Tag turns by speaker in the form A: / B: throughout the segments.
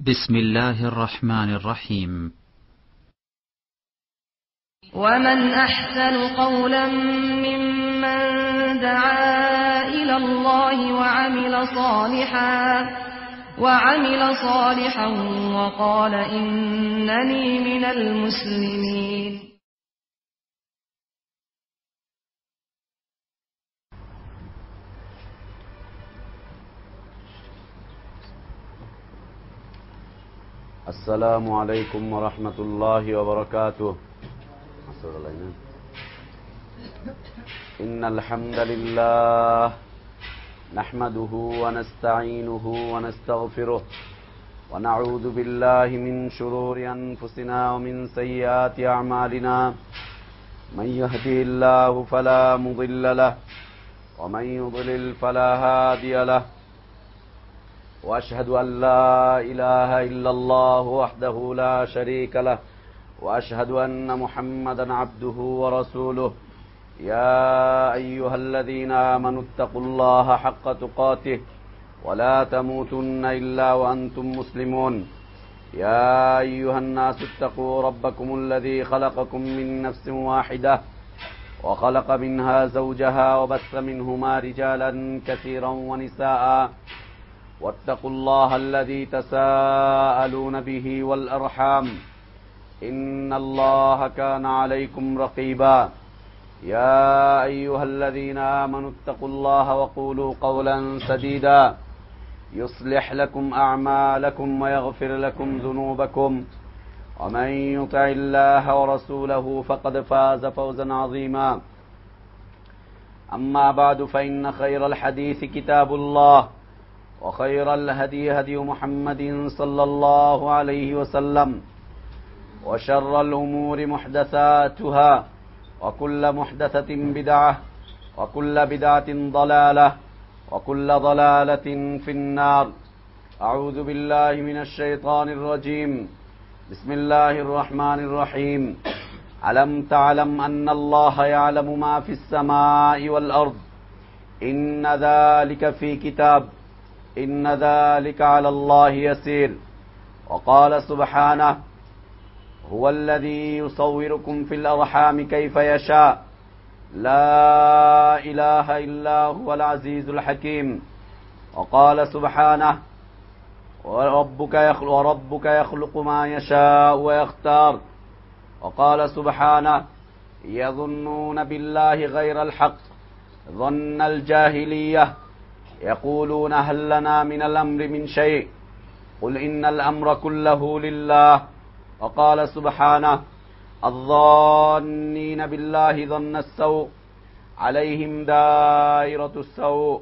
A: بسم الله الرحمن الرحيم.
B: ومن أحسن قولا ممن دعا إلى الله وعمل صالحا وقال إنني من المسلمين.
C: السلام عليكم ورحمة الله وبركاته. إن الحمد لله نحمده ونستعينه ونستغفره ونعوذ بالله من شرور أنفسنا ومن سيئات أعمالنا. من يهدي الله فلا مضل له ومن يضلل فلا هادي له. وأشهد أن لا إله إلا الله وحده لا شريك له وأشهد أن محمدا عبده ورسوله. يا أيها الذين آمنوا اتقوا الله حق تقاته ولا تموتن إلا وأنتم مسلمون. يا أيها الناس اتقوا ربكم الذي خلقكم من نفس واحدة وخلق منها زوجها وبث منهما رجالا كثيرا ونساء. واتقوا الله الذي تساءلون به والأرحام إن الله كان عليكم رقيبا. يا أيها الذين آمنوا اتقوا الله وقولوا قولا سديدا يصلح لكم أعمالكم ويغفر لكم ذنوبكم ومن يطع الله ورسوله فقد فاز فوزا عظيما. أما بعد فإن خير الحديث كتاب الله وخير الهدي هدي محمد صلى الله عليه وسلم وشر الأمور محدثاتها وكل محدثة بدعة وكل بدعة ضلالة وكل ضلالة في النار. أعوذ بالله من الشيطان الرجيم. بسم الله الرحمن الرحيم. ألم تعلم أن الله يعلم ما في السماء والأرض إن ذلك في كتاب إن ذلك على الله يسير. وقال سبحانه هو الذي يصوركم في الأرحام كيف يشاء لا إله إلا هو العزيز الحكيم. وقال سبحانه وربك يخلق ما يشاء ويختار. وقال سبحانه يظنون بالله غير الحق ظن الجاهلية يقولون هل لنا من الأمر من شيء قل إن الأمر كله لله. وقال سبحانه الظانين بالله ظن السوء عليهم دائرة السوء.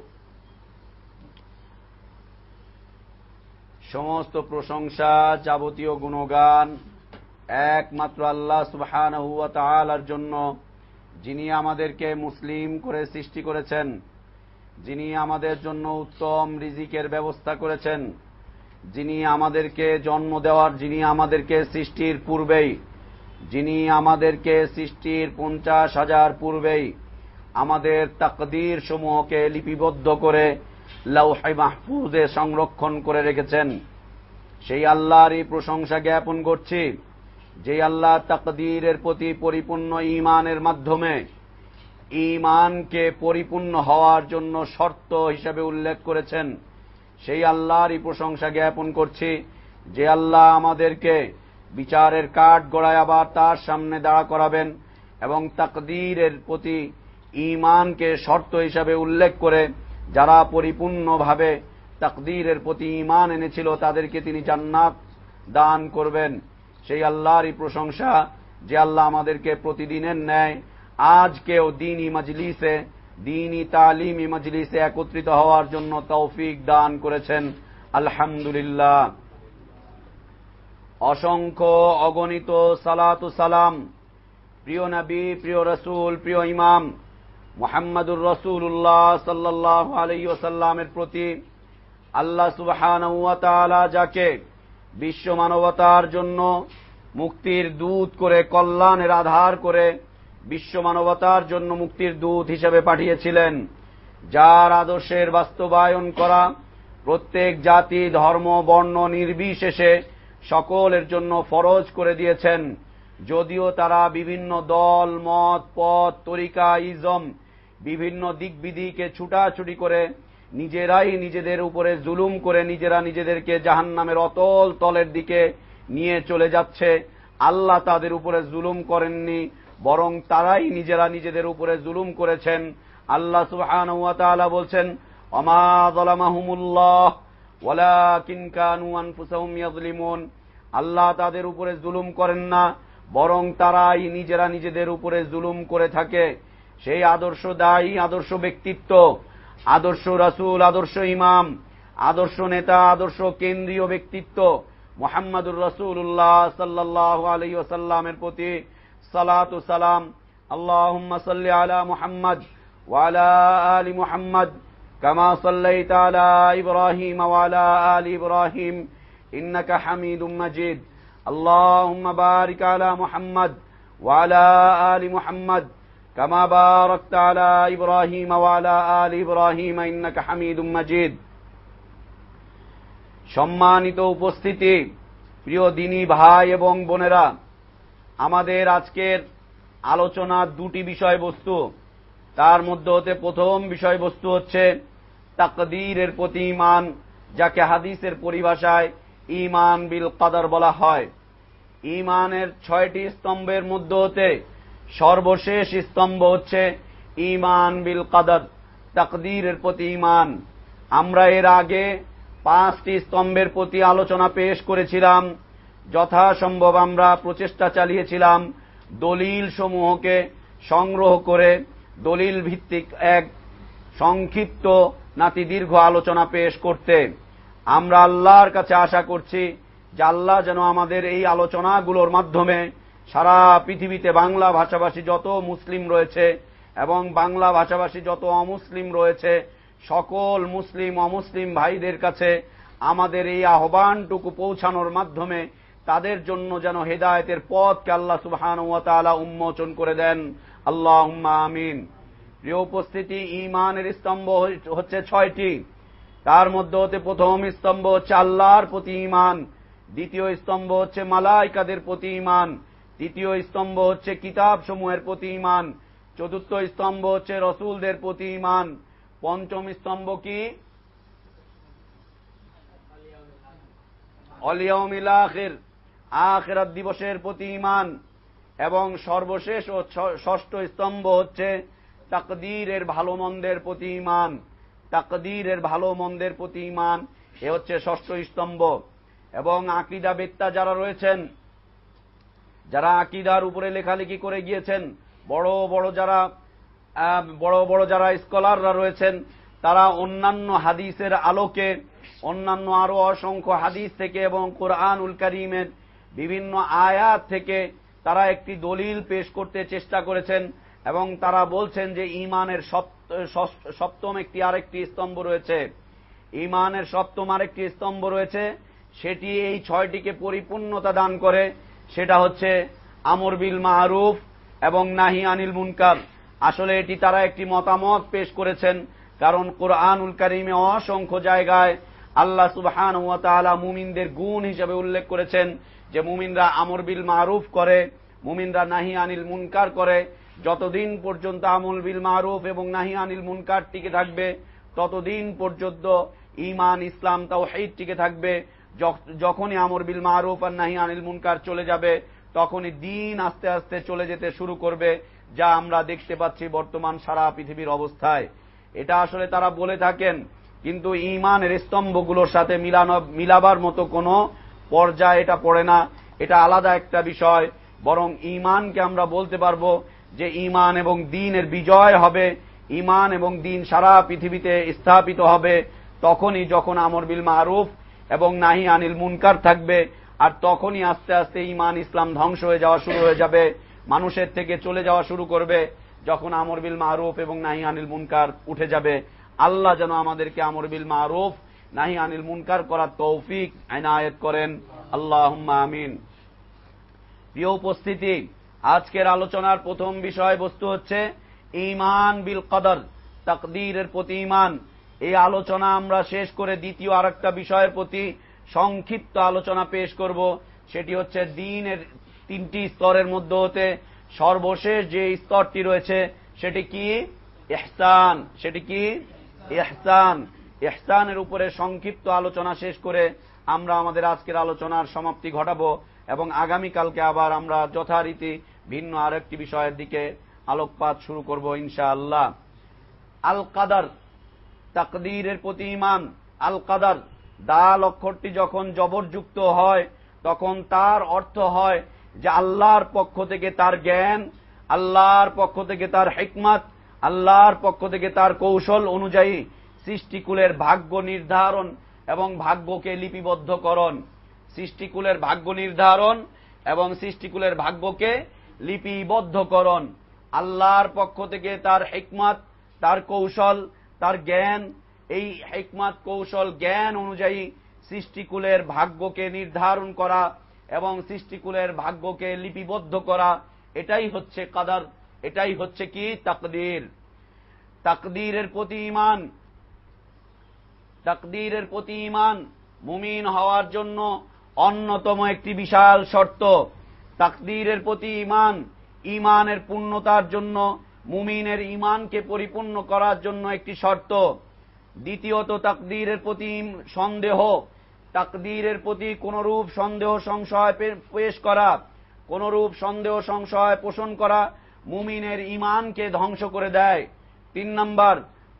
C: সমস্ত প্রশংসা যাবতীয় গুণগান একমাত্র আল্লাহ সুবহানাহু ওয়া তাআলার জন্য, যিনি আমাদেরকে মুসলিম করে সৃষ্টি করেছেন, যিনি আমাদের জন্য উত্তম রিজিকের ব্যবস্থা করেছেন, যিনি আমাদেরকে জন্ম দেওয়ার, যিনি আমাদেরকে সৃষ্টির পূর্বেই, যিনি আমাদেরকে সৃষ্টির 50,000 পূর্বেই আমাদের তাকদীর সমূহকে লিপিবদ্ধ করে লাওহে মাহফুজে সংরক্ষণ করে রেখেছেন, সেই আল্লাহরই প্রশংসা জ্ঞাপন করছি, যে আল্লাহ তাকদীরের প্রতি পরিপূর্ণ ঈমানের মাধ্যমে ঈমানকে পরিপূর্ণ হওয়ার জন্য শর্ত হিসেবে উল্লেখ করেছেন। সেই আল্লাহরই প্রশংসা জ্ঞাপন করছি, যে আল্লাহ আমাদেরকে বিচারের কাঠ গড়ায় আবার তার সামনে দাঁড়া করাবেন এবং তাকদীরের প্রতি ঈমানকে শর্ত হিসেবে উল্লেখ করে যারা পরিপূর্ণভাবে তাকদীরের প্রতি ঈমান এনেছিল তাদেরকে তিনি জান্নাত দান করবেন। সেই আল্লাহরই প্রশংসা, যে আল্লাহ আমাদেরকে প্রতিদিনের ন্যায় আজকেও দ্বীনি মজলিসে, দ্বীনি তালিমি মজলিসে একত্রিত হওয়ার জন্য তৌফিক দান করেছেন। আলহামদুলিল্লাহ। অসংখ্য অগণিত সালাতু সালাম প্রিয় নবী, প্রিয় রাসূল, প্রিয় ইমাম মুহাম্মদুর রাসূলুল্লাহ সাল্লাল্লাহু আলাইহি ওয়াসাল্লামের প্রতি আল্লাহ সুবহানাহু ওয়া তাআলা যাকে বিশ্ব মানবতার জন্য মুক্তির দূত করে, কল্যাণের আধার করে বিশ্ব মানবতার জন্য মুক্তির দূত হিসেবে পাঠিয়েছিলেন, যার আদর্শের বাস্তবায়ন করা প্রত্যেক জাতি ধর্ম বর্ণ নির্বিশেষে সকলের জন্য ফরজ করে দিয়েছেন। যদিও তারা বিভিন্ন দল মত পথ তরিকা ইজম বিভিন্ন দিকবিদিকে ছুটাছুটি করে নিজেরাই নিজেদের উপরে জুলুম করে নিজেরা নিজেদেরকে জাহান্নামের অতল তলের দিকে নিয়ে চলে যাচ্ছে, আল্লাহ তাদের উপরে জুলুম করেননি, বরং তারাই নিজেরা নিজেদের উপরে জুলুম করেছেন। আল্লাহ সুবহানাহু ওয়া তাআলা বলছেন, ওমা যালামাহুমুল্লাহ ওয়ালাকিন কানু আনফুসাহুম ইয়াযলিমুন। আল্লাহ তাদের উপরে জুলুম করেন না, বরং তারাই নিজেরা নিজেদের উপরে জুলুম করে থাকে। সেই আদর্শ দায়ী, আদর্শ ব্যক্তিত্ব, আদর্শ রাসূল, আদর্শ ইমাম, আদর্শ নেতা, আদর্শ কেন্দ্রীয় ব্যক্তিত্ব মুহাম্মদুর রাসূলুল্লাহ সাল্লাল্লাহু আলাইহি ওয়াসাল্লামের প্রতি সালাতু সালাম। আল্লাহুম্মা সাল্লি আলা মুহাম্মদ ওয়া আলা আলি মুহাম্মদ কামা সাল্লাইতা আলা ইব্রাহিম ওয়া আলা আলি ইব্রাহিম ইন্নাকা হামিদুম মাজিদ। আল্লাহুম্মা বারিক আলা মুহাম্মদ ওয়া আলা আলি মুহাম্মদ কামা বারাকতা আলা ইব্রাহিম ওয়া আলা আলি ইব্রাহিম ইন্নাকা হামিদুম মাজিদ। সম্মানিত উপস্থিতি, প্রিয় দিনী ভাই এবং বোনেরা, আমাদের আজকের আলোচনার দুটি বিষয়বস্তু। তার মধ্যে হতে প্রথম বিষয়বস্তু হচ্ছে তাকদীরের প্রতি ঈমান, যাকে হাদিসের পরিভাষায় ঈমান বিল কদর বলা হয়। ঈমানের 6টি স্তম্ভের মধ্যে হতে সর্বশেষ স্তম্ভ হচ্ছে ঈমান বিল কদর, তাকদীরের প্রতি ঈমান। আমরা এর আগে 5টি স্তম্ভের প্রতি আলোচনা পেশ করেছিলাম। যথাসম্ভব আমরা প্রচেষ্টা চালিয়েছিলাম দলিল সমূহকে সংগ্রহ করে দলিল ভিত্তিক এক সংক্ষিপ্ত নাতি দীর্ঘ আলোচনা পেশ করতে। আমরা আল্লাহর কাছে আশা করছি যে আল্লাহ যেন আমাদের এই আলোচনাগুলোর মাধ্যমে সারা পৃথিবীতে বাংলা ভাষাভাষী যত মুসলিম রয়েছে এবং বাংলা ভাষাভাষী যত অমুসলিম রয়েছে, সকল মুসলিম অমুসলিম ভাইদের কাছে আমাদের এই আহ্বানটুকু পৌঁছানোর মাধ্যমে তাদের জন্য যেন হেদায়েতের পথকে আল্লাহ সুবহানাহু ওয়া তাআলা উন্মোচন করে দেন। আল্লাহুম্মা আমিন। প্রিয় উপস্থিতি, ঈমানের স্তম্ভ হচ্ছে 6টি। তার মধ্যে হতে প্রথম স্তম্ভ হচ্ছে আল্লাহর প্রতি ঈমান, দ্বিতীয় স্তম্ভ হচ্ছে মালায়েকাদের প্রতি ঈমান, তৃতীয় স্তম্ভ হচ্ছে কিতাব সমূহের প্রতি ঈমান, চতুর্থ স্তম্ভ হচ্ছে রাসূলদের প্রতি ঈমান, পঞ্চম স্তম্ভ কি আল ইয়াউমিল আখির, আখিরাত দিবসের প্রতি ঈমান, এবং সর্বশেষ ও ষষ্ঠ স্তম্ভ হচ্ছে তাকদীরের ভালো মন্দের প্রতি ঈমান। তাকদীরের ভালো মন্দের প্রতি ঈমান, এ হচ্ছে ষষ্ঠ স্তম্ভ। এবং আকীদাবিদরা যারা রয়েছেন, যারা আকীদার উপরে লেখালেখি করে গিয়েছেন, বড় বড় যারা স্কলাররা রয়েছেন, তারা অন্যান্য হাদিসের আলোকে, অন্যান্য আরো অসংখ্য হাদিস থেকে এবং কুরআনুল কারীমের বিভিন্ন আয়াত থেকে তারা একটি দলিল পেশ করতে চেষ্টা করেছেন এবং তারা বলছেন যে ঈমানের সপ্তম আরেকটি স্তম্ভ রয়েছে। ঈমানের সপ্তম আরেকটি স্তম্ভ রয়েছে, সেটি এই 6টিকে পরিপূর্ণতা দান করে। সেটা হচ্ছে আমর বিল মারুফ এবং নাহি আনিল মুনকার। আসলে এটি তারা একটি মতামত পেশ করেছেন, কারণ কুরআনুল কারীমে অসংখ্য জায়গায় আল্লাহ সুবহানাহু ওয়া তাআলা মুমিনদের গুণ হিসেবে উল্লেখ করেছেন যে মুমিনরা আমর বিল মারুফ করে, মুমিনরা নাহি আনিল মুনকার করে। যতদিন পর্যন্ত আমর বিল মারুফ এবং নাহি আনিল মুনকার টিকে থাকবে, ততদিন পর্যন্ত ঈমান ইসলাম তাওহীদ টিকে থাকবে। যখনই আমর বিল মারুফ আর নাহি আনিল মুনকার চলে যাবে, তখনই দ্বীন আস্তে আস্তে চলে যেতে শুরু করবে, যা আমরা দেখতে পাচ্ছি বর্তমান সারা পৃথিবীর অবস্থায়। এটা আসলে তারা বলে থাকেন, কিন্তু ঈমানের স্তম্ভগুলোর সাথে মিলাবার মতো কোনো পর্যায়ে এটা পড়ে না। এটা আলাদা একটা বিষয়। বরং ঈমানকে আমরা বলতে পারবো যে ঈমান এবং দ্বীনের বিজয় হবে, ঈমান এবং দ্বীন সারা পৃথিবীতে স্থাপিত হবে তখনই যখন আমর বিল মারুফ এবং নাহি আনিল মুনকার থাকবে। আর তখনই আস্তে আস্তে ঈমান ইসলাম ধ্বংস হয়ে যাওয়া শুরু হয়ে যাবে, মানুষের থেকে চলে যাওয়া শুরু করবে, যখন আমর বিল মারুফ এবং নাহি আনিল মুনকার উঠে যাবে। আল্লাহ যেন আমাদেরকে আমর বিল মারুফ নাহি আনিল মুনকার করার তৌফিক এনায়েত করেন। আল্লাহুম্মা আমিন। প্রিয় উপস্থিতি, আজকের আলোচনার প্রথম বিষয়বস্তু হচ্ছে ঈমান বিল কদর, তাকদীরের প্রতি ঈমান। এই আলোচনা আমরা শেষ করে দ্বিতীয় আরেকটা বিষয়ের প্রতি সংক্ষিপ্ত আলোচনা পেশ করব। সেটি হচ্ছে দ্বীনের তিনটি স্তরের মধ্যে হতে সর্বশেষ যে স্তরটি রয়েছে সেটি কি? ইহসান। সেটি কি? ইহসান। ইহসানের উপরে সংক্ষিপ্ত আলোচনা শেষ করে আমরা আমাদের আজকের আলোচনার সমাপ্তি ঘটাবো এবং আগামীকালকে আবার আমরা যথারীতি ভিন্ন আরেকটি বিষয়ের দিকে আলোকপাত শুরু করব ইনশাআল্লাহ। আল কাদার, তাকদীরের প্রতি ঈমান। আল কাদার, দাল অক্ষরটি যখন জবরযুক্ত হয় তখন তার অর্থ হয় যে আল্লাহর পক্ষ থেকে তার জ্ঞান, আল্লাহর পক্ষ থেকে তার হিকমত, আল্লাহর পক্ষ থেকে তার কৌশল অনুযায়ী সৃষ্টিকুলের ভাগ্য নির্ধারণ এবং ভাগ্যকে লিপিবদ্ধকরণ। সৃষ্টিকুলের ভাগ্য নির্ধারণ এবং সৃষ্টিকুলের ভাগ্যকে লিপিবদ্ধকরণ। আল্লাহর পক্ষ থেকে তার হিকমত, তার কৌশল, তার জ্ঞান, এই হিকমত, কৌশল, জ্ঞান অনুযায়ী সৃষ্টিকুলের ভাগ্যকে নির্ধারণ করা এবং সৃষ্টিকুলের ভাগ্যকে লিপিবদ্ধ করা, এটাই হচ্ছে কাদার, এটাই হচ্ছে কি? তাকদীর। তাকদীরের প্রতি ঈমান। তাকদীরের প্রতি ঈমান মুমিন হওয়ার জন্য অন্যতম একটি বিশাল শর্ত। তাকদীরের প্রতি ঈমান, ঈমানের পূর্ণতার জন্য, মুমিনের ঈমানকে পরিপূর্ণ করার জন্য একটি শর্ত। দ্বিতীয়ত তাকদীরের প্রতি সন্দেহ। তাকদীরের প্রতি কোনরূপ সন্দেহ সংশয় পেশ করা, কোনরূপ সন্দেহ সংশয় পোষণ করা মুমিনের ঈমানকে ধ্বংস করে দেয়। 3 নম্বর,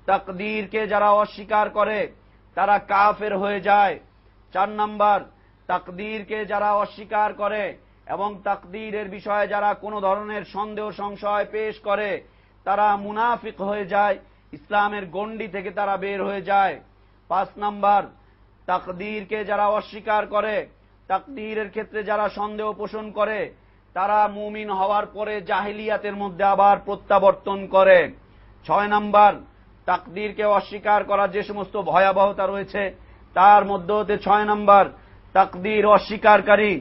C: তাকদীরকে যারা অস্বীকার করে তারা কাফের হয়ে যায়। 4 নম্বর, তাকদীরকে যারা অস্বীকার করে এবং তাকদীরের বিষয়ে যারা কোনো ধরনের সন্দেহ সংশয় পেশ করে তারা মুনাফিক হয়ে যায়, ইসলামের গণ্ডি থেকে তারা বের হয়ে যায়। 5 নম্বর, তাকদীরকে যারা অস্বীকার করে, তাকদীরের ক্ষেত্রে যারা সন্দেহ পোষণ করে তারা মুমিন হওয়ার পরে জাহিলিয়াতের মধ্যে আবার প্রত্যাবর্তন করে। 6 নম্বর, তাকদীরকে অস্বীকার করার যে সমস্ত ভয়াবহতা রয়েছে তার মধ্যে হতে 6 নম্বর, তাকদীর অস্বীকারী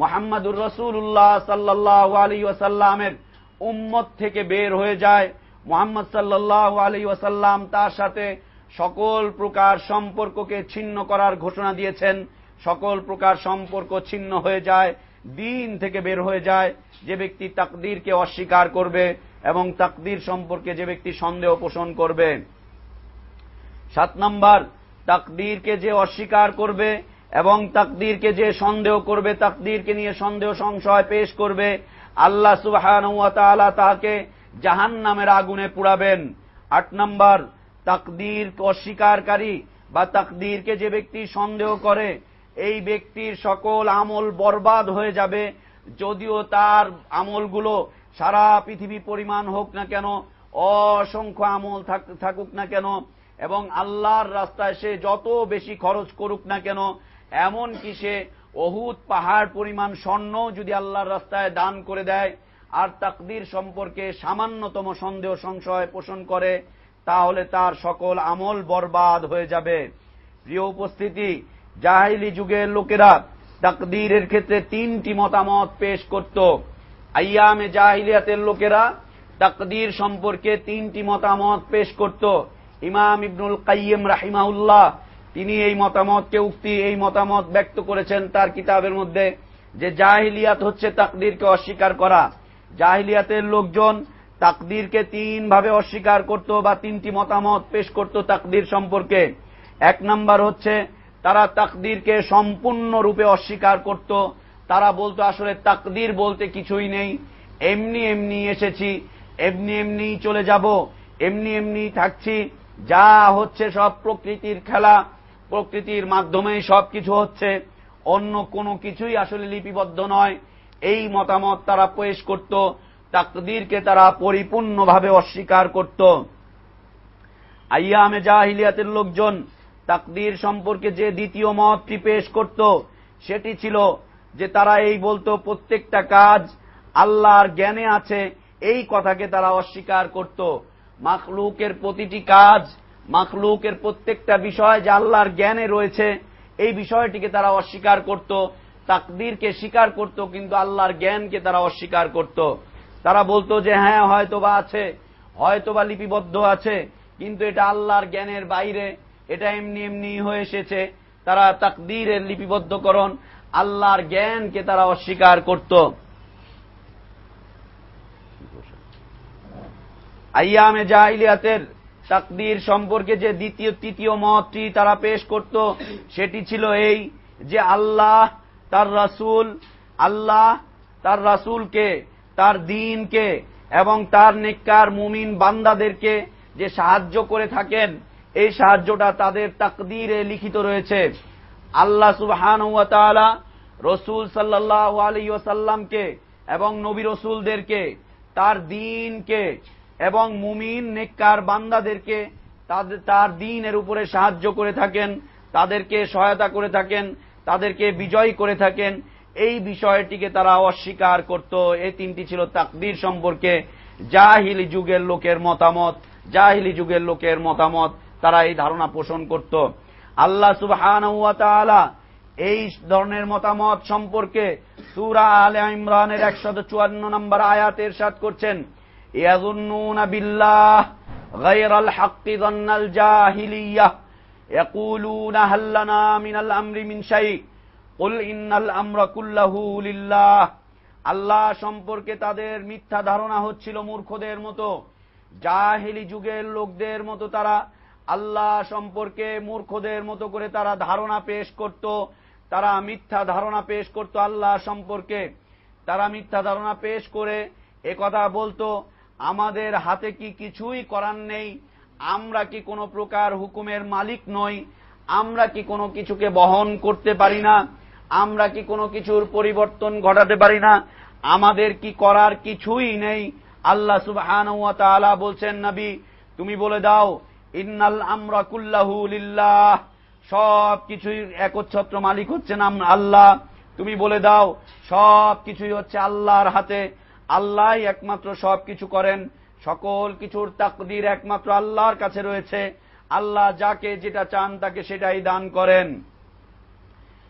C: মুহাম্মদুর রাসূলুল্লাহ সাল্লাল্লাহু আলাইহি ওয়াসাল্লামের উম্মত থেকে বের হয়ে যায়। মুহাম্মদ সাল্লাল্লাহু আলাইহি ওয়াসাল্লাম তার সাথে সকল প্রকার সম্পর্ককে ছিন্ন করার ঘোষণা দিয়েছেন। সকল প্রকার সম্পর্ক ছিন্ন হয়ে যায়, দ্বীন থেকে বের হয়ে যায় যে ব্যক্তি তাকদীরকে অস্বীকার করবে এবং তাকদীর সম্পর্কে যে ব্যক্তি সন্দেহ পোষণ করবে। 7 নম্বর, তাকদীরকে যে অস্বীকার করবে এবং তাকদীরকে যে সন্দেহ করবে, তাকদীরকে নিয়ে সন্দেহ সংশয় পেশ করবে, আল্লাহ সুবহানাহু ওয়া তাআলা তাকে জাহান্নামের আগুনে পুড়াবেন। 8 নম্বর, তাকদীর অস্বীকারী বা তাকদীরকে যে ব্যক্তি সন্দেহ করে এই ব্যক্তির সকল আমল বরবাদ হয়ে যাবে, যদিও তার আমলগুলো সারা পৃথিবী পরিমাণ হোক না কেন, অসংখ্য আমল থাকুক না কেন এবং আল্লাহর রাস্তায় সে যত বেশি খরচ করুক না কেন, এমনকি সে উহুদ পাহাড় পরিমাণ স্বর্ণ যদি আল্লাহর রাস্তায় দান করে দেয় আর তাকদীর সম্পর্কে সামান্যতম সন্দেহ সংশয় পোষণ করে তাহলে তার সকল আমল বরবাদ হয়ে যাবে। প্রিয় উপস্থিতি, জাহিলি যুগের লোকেরা তাকদীরের ক্ষেত্রে 3টি মতামত পেশ করত। আইয়ামে জাহিলিয়াতের লোকেরা তাকদীর সম্পর্কে 3টি মতামত পেশ করত। ইমাম ইবনুল কাইয়িম রাহিমাহুল্লাহ তিনি এই মতামত ব্যক্ত করেছেন তার কিতাবের মধ্যে যে জাহিলিয়াত হচ্ছে তাকদীরকে অস্বীকার করা। জাহিলিয়াতের লোকজন তাকদীরকে 3 ভাবে অস্বীকার করত বা 3টি মতামত পেশ করত তাকদীর সম্পর্কে। 1 নম্বর হচ্ছে তারা তাকদীরকে সম্পূর্ণরূপে অস্বীকার করত। তারা বলতো আসলে তাকদীর বলতে কিছুই নেই, এমনি এমনি এসেছি, এমনি এমনি চলে যাব, এমনি এমনি থাকছি, যা হচ্ছে সব প্রকৃতির খেলা, প্রকৃতির মাধ্যমেই সবকিছু হচ্ছে, অন্য কোনো কিছুই আসলে লিপিবদ্ধ নয়। এই মতামত তারা পেশ করত, তাকদীরকে তারা পরিপূর্ণভাবে অস্বীকার করত। আইয়ামে জাহিলিয়াতের লোকজন তাকদীর সম্পর্কে যে দ্বিতীয় মতটি পেশ করত সেটি ছিল যে তারা এই বলতো প্রত্যেকটা কাজ আল্লাহর জ্ঞানে আছে, এই কথাকে তারা অস্বীকার করত। মাখলুকের প্রতিটি কাজ, মাখলুকের প্রত্যেকটা বিষয় যে আল্লাহর জ্ঞানে রয়েছে এই বিষয়টিকে তারা অস্বীকার করত। তাকদীরকে স্বীকার করত কিন্তু আল্লাহর জ্ঞানকে তারা অস্বীকার করত। তারা বলতো যে হ্যাঁ হয়তোবা আছে, হয়তোবা লিপিবদ্ধ আছে, কিন্তু এটা আল্লাহর জ্ঞানের বাইরে, এটা এমনি এমনি হয়ে এসেছে। তারা তাকদীরের লিপিবদ্ধকরণ, আল্লাহর জ্ঞানকে তারা অস্বীকার করত। আইয়ামে জাহিলিয়াতের তাকদীর সম্পর্কে যে তৃতীয় মতটি তারা পেশ করত, সেটি ছিল এই যে আল্লাহ তার রাসূলকে, তার দ্বীনকে এবং তার নেককার মুমিন বান্দাদেরকে যে সাহায্য করে থাকেন, এই সাহায্যটা তাদের তাকদীরে লিখিত রয়েছে। আল্লাহ সুবহানাহু ওয়া তাআলা রাসূল সাল্লাল্লাহু আলাইহি ওয়াসাল্লামকে এবং নবী রাসূলদেরকে, তার দ্বীনকে এবং মুমিন নেককার বান্দাদেরকে তার দ্বীনের উপরে সাহায্য করে থাকেন, তাদেরকে সহায়তা করে থাকেন, তাদেরকে বিজয় করে থাকেন। এই বিষয়টিকে তারা অস্বীকার করত। এই তিনটি ছিল তাকদীর সম্পর্কে জাহিলি যুগের লোকের মতামত। তারা এই ধারণা পোষণ করত। আল্লাহ সুবহানাহু ওয়া তাআলা এই ধরনের মতামত সম্পর্কে সূরা আলে ইমরানের 154 নম্বর আয়াতে ইরশাদ করছেন, ইয়াযুন্নুনা বিল্লাহ গায়রাল হাক্কি যান্নাল জাহিলিয়াহ ইয়াকুলুনা হাল লানা মিনাল আমরি মিন শাই কুল ইন্নাল আমরা কুল্লাহু লিল্লাহ। আল্লাহ সম্পর্কে তাদের মিথ্যা ধারণা হচ্ছিল মূর্খদের মতো, জাহিলি যুগের লোকদের মতো। তারা আল্লাহ সম্পর্কে মূর্খদের মতো করে তারা ধারণা পেশ করত, তারা মিথ্যা ধারণা পেশ করত আল্লাহ সম্পর্কে। তারা মিথ্যা ধারণা পেশ করে একথা বলতো, আমাদের হাতে কি কিছুই করার নেই, আমরা কি কোনো প্রকার হুকুমের মালিক নই, আমরা কি কোনো কিছুকে বহন করতে পারি না, আমরা কি কোনো কিছুর পরিবর্তন ঘটাতে পারি না, আমাদের কি করার কিছুই নেই। আল্লাহ সুবহানাহু ওয়া তাআলা বলছেন, নবী তুমি বলে দাও, ইন্নাল আমরা কুল্লাহু লিল্লাহ, সব কিছুই একচ্ছত্র মালিক হচ্ছেন আল্লাহ। তুমি বলে দাও সব কিছুই হচ্ছে আল্লাহর হাতে, আল্লাহই একমাত্র সব কিছু করেন, সকল কিছুর তাকদীর একমাত্র আল্লাহর কাছে রয়েছে। আল্লাহ যাকে যেটা চান তাকে সেটাই দান করেন।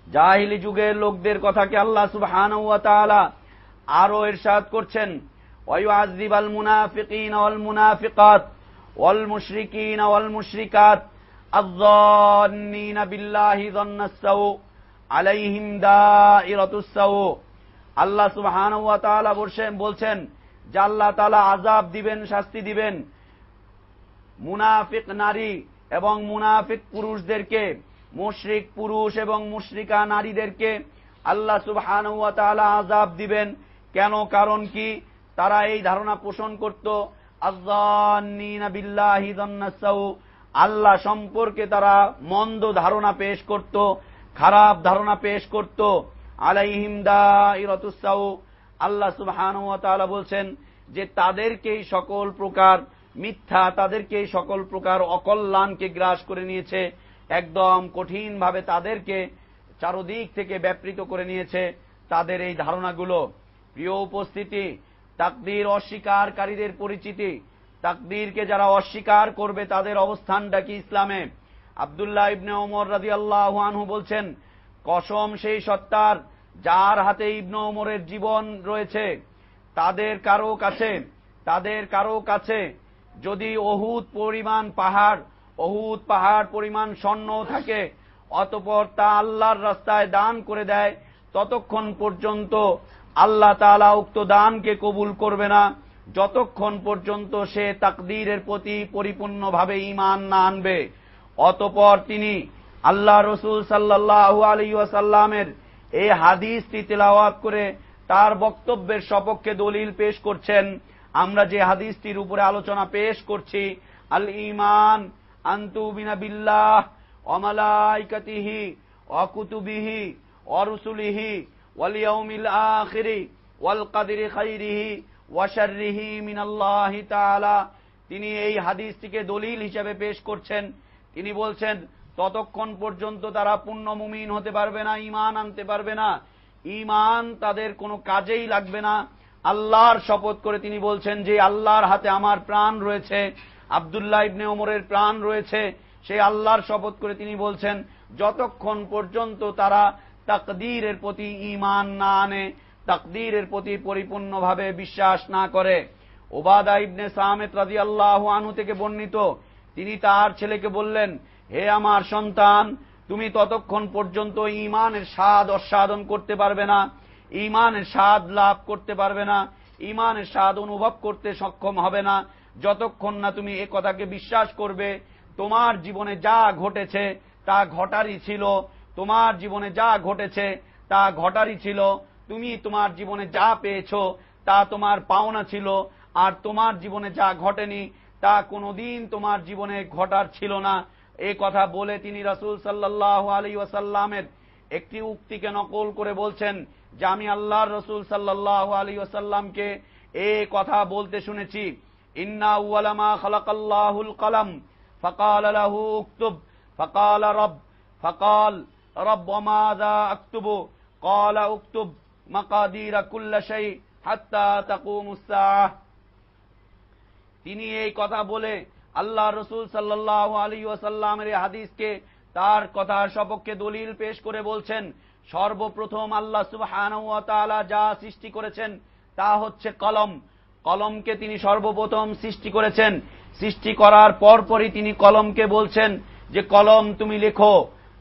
C: জাহিলি যুগের লোকদের কথাকে আল্লাহ সুবহানাহু ওয়া তাআলা আরো ইরশাদ করছেন, ওয়ায়ুআযযিবাল মুনাফিকিনা ওয়াল মুনাফিকাত ওয়াল মুশরিকিনা ওয়াল মুশরিকাত আয-যান্নিনা বিল্লাহি যান্নাস সাউ আলাইহিম দাইরাতুস সাউ। আল্লাহ সুবহানাহু ওয়া তাআলা বলছেন যে আল্লাহ তাআলা আযাব দিবেন, শাস্তি দিবেন মুনাফিক নারী এবং মুনাফিক পুরুষদেরকে, মুশরিক পুরুষ এবং মুশরিকা নারীদেরকে আল্লাহ সুবহানাহু ওয়া তাআলা আযাব দিবেন। কেন? কারণ কি? তারা এই ধারণা পোষণ করত, আয-যান্নিনা বিল্লাহি যান্নাস সাউ, আল্লাহ সম্পর্কে তারা মন্দ ধারণা পেশ করত, খারাপ ধারণা পেশ করত। আলাইহিম দাইরাতুস সাউ, আল্লাহ সুবহানাহু ওয়া তাআলা বলছেন যে তাদেরকেই সকল প্রকার মিথ্যা, তাদেরকেই সকল প্রকার অকল্যাণকে গ্রাস করে নিয়েছে, একদম কঠিনভাবে তাদেরকে চারদিক থেকে ব্যাপৃত করে নিয়েছে তাদের এই ধারণাগুলো। প্রিয় উপস্থিতি, তাকদীর অস্বীকারীদের পরিচিতি, তাকদীরকে যারা অস্বীকার করবে তাদের অবস্থানটা কি ইসলামে? আব্দুল্লাহ ইবনে ওমর রাদিয়াল্লাহু আনহু বলছেন, কসম সেই সত্তার যার হাতে ইবনে ওমরের জীবন রয়েছে, তাদের কারো কাছে যদি উহুদ পাহাড় পরিমাণ স্বর্ণ থাকে, অতঃপর তা আল্লাহর রাস্তায় দান করে দেয়, ততক্ষণ পর্যন্ত আল্লাহ তাআলা উক্ত দানকে কবুল করবে না, যতক্ষণ পর্যন্ত সে তাকদীরের প্রতি পরিপূর্ণভাবে ঈমান না আনবে। অতঃপর তিনি আল্লাহ রাসূল সাল্লাল্লাহু আলাইহি ওয়াসাল্লামের এই হাদিসটি তেলাওয়াত করে তার বক্তব্যের সপক্ষে দলিল পেশ করছেন। আমরা যে হাদিসটির উপরে আলোচনা পেশ করছি, আল ঈমান আন তুমিনা বিল্লাহ ওয়া মালাইকাতিহি ওয়া কুতুবিহি ওয়া রুসুলিহি ওয়াল ইয়াউমিল আখিরি ওয়াল কদরি খাইরিহি ওয়া শাররিহি মিনাল্লাহি তাআলা। তিনি এই হাদিসটিকে দলিল হিসেবে পেশ করছেন। তিনি বলছেন ততক্ষণ পর্যন্ত তারা পূর্ণ মুমিন হতে পারবে না, ঈমান আনতে পারবে না, ঈমান তাদের কোনো কাজেই লাগবে না। আল্লাহর শপথ করে তিনি বলছেন যে আল্লাহর হাতে আমার প্রাণ রয়েছে, আব্দুল্লাহ ইবনে ওমরের প্রাণ রয়েছে, সেই আল্লাহর শপথ করে তিনি বলছেন যতক্ষণ পর্যন্ত তারা তাকদীরের প্রতি ঈমান না আনে, তাকদীরের প্রতি পরিপূর্ণভাবে বিশ্বাস না করে। উবাদা ইবনে সামিত রাদিয়াল্লাহু আনহু থেকে বর্ণিত, তিনি তার ছেলেকে বললেন, হে আমার সন্তান, তুমি ততক্ষণ পর্যন্ত ঈমানের স্বাদ আস্বাদন করতে পারবে না, ঈমানের স্বাদ লাভ করতে পারবে না, ঈমানের স্বাদ অনুভব করতে সক্ষম হবে না, যতক্ষণ না তুমি এ কথাকে বিশ্বাস করবে তোমার জীবনে যা ঘটেছে তা ঘটারই ছিল, তোমার জীবনে যা ঘটেছে তা ঘটারই ছিল, তুমি তোমার জীবনে যা পেয়েছো তা তোমার পাওনা ছিল, আর তোমার জীবনে যা ঘটেনি তা কোনোদিন তোমার জীবনে ঘটার ছিল না। এই কথা বলে তিনি রাসূল সাল্লাল্লাহু আলাইহি ওয়াসাল্লামের একটি উক্তিকে নকল করে বলছেন যে আমি আল্লাহর রাসূল সাল্লাল্লাহু আলাইহি ওয়াসাল্লামকে এই কথা বলতে শুনেছি, ইন্না আউওয়ালা মা খালাকাল্লাহুল কলম ফাকালা লাহু উকতুব ফাকালা রব ওয়া মাযা আকতুবু ক্বালা উকতুব মাকাদিরা কুল্লি শাই হাত্তা তাকুমুস সাআহ। তিনি এই কথা বলে আল্লাহ রাসূল সাল্লাল্লাহু আলাইহি ওয়াসাল্লামের এই হাদিসকে তার কথার সপক্ষে দলিল পেশ করে বলছেন, সর্বপ্রথম আল্লাহ সুবহানাহু ওয়া তাআলা যা সৃষ্টি করেছেন তা হচ্ছে কলম। কলমকে তিনি সর্বপ্রথম সৃষ্টি করেছেন। সৃষ্টি করার পরপরই তিনি কলমকে বলছেন যে কলম তুমি লেখো।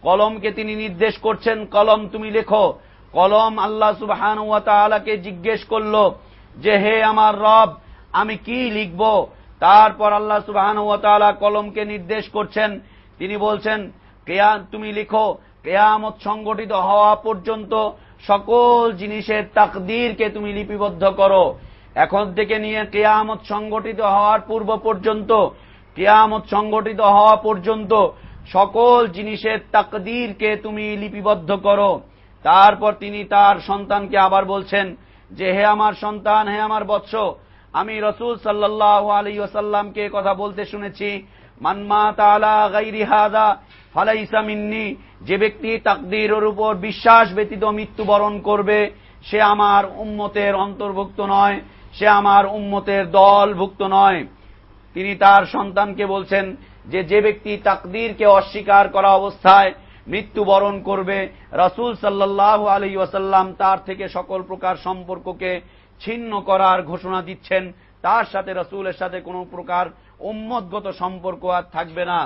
C: কলমকে তিনি নির্দেশ করছেন, কলম তুমি লেখো। কলম আল্লাহ সুবহানাহু ওয়া তাআলাকে জিজ্ঞেস করল যে হে আমার রব, আমি কি লিখব? তারপর আল্লাহ সুবহানাহু ওয়া তাআলা কলমকে নির্দেশ করছেন, তিনি বলছেন তুমি লিখো, কিয়ামত সংগঠিত হওয়া পর্যন্ত সকল জিনিসের তাকদীরকে তুমি লিপিবদ্ধ করো। এখন থেকে নিয়ে কিয়ামত সংগঠিত হওয়ার পূর্ব পর্যন্ত, কিয়ামত সংগঠিত হওয়া পর্যন্ত সকল জিনিসের তাকদীরকে তুমি লিপিবদ্ধ করো। তারপর তিনি তার সন্তানকে আবার বলছেন যে হে আমার সন্তান, হে আমার বৎস, আমি রাসূল সাল্লাল্লাহু আলাইহি ওয়াসাল্লামকে কথা বলতে শুনেছি, মান মাতা আলা গায়রি হাযা ফালাইসা মিন্নি, যে ব্যক্তি তাকদীরের উপর বিশ্বাস ব্যতীত মৃত্যুবরণ করবে সে আমার উম্মতের অন্তর্ভুক্ত নয়, সে আমার উম্মতের দলভুক্ত নয়। তিনি তার সন্তানকে বলছেন যে যে ব্যক্তি তাকদীরকে অস্বীকার করা অবস্থায় মৃত্যুবরণ করবে, রাসূল সাল্লাল্লাহু আলাইহি ওয়াসাল্লাম তার থেকে সকল প্রকার সম্পর্ককে ছিন্ন করার ঘোষণা দিচ্ছেন, তার সাথে রাসূলের সাথে কোনো প্রকার উম্মতগত সম্পর্ক আর থাকবে না।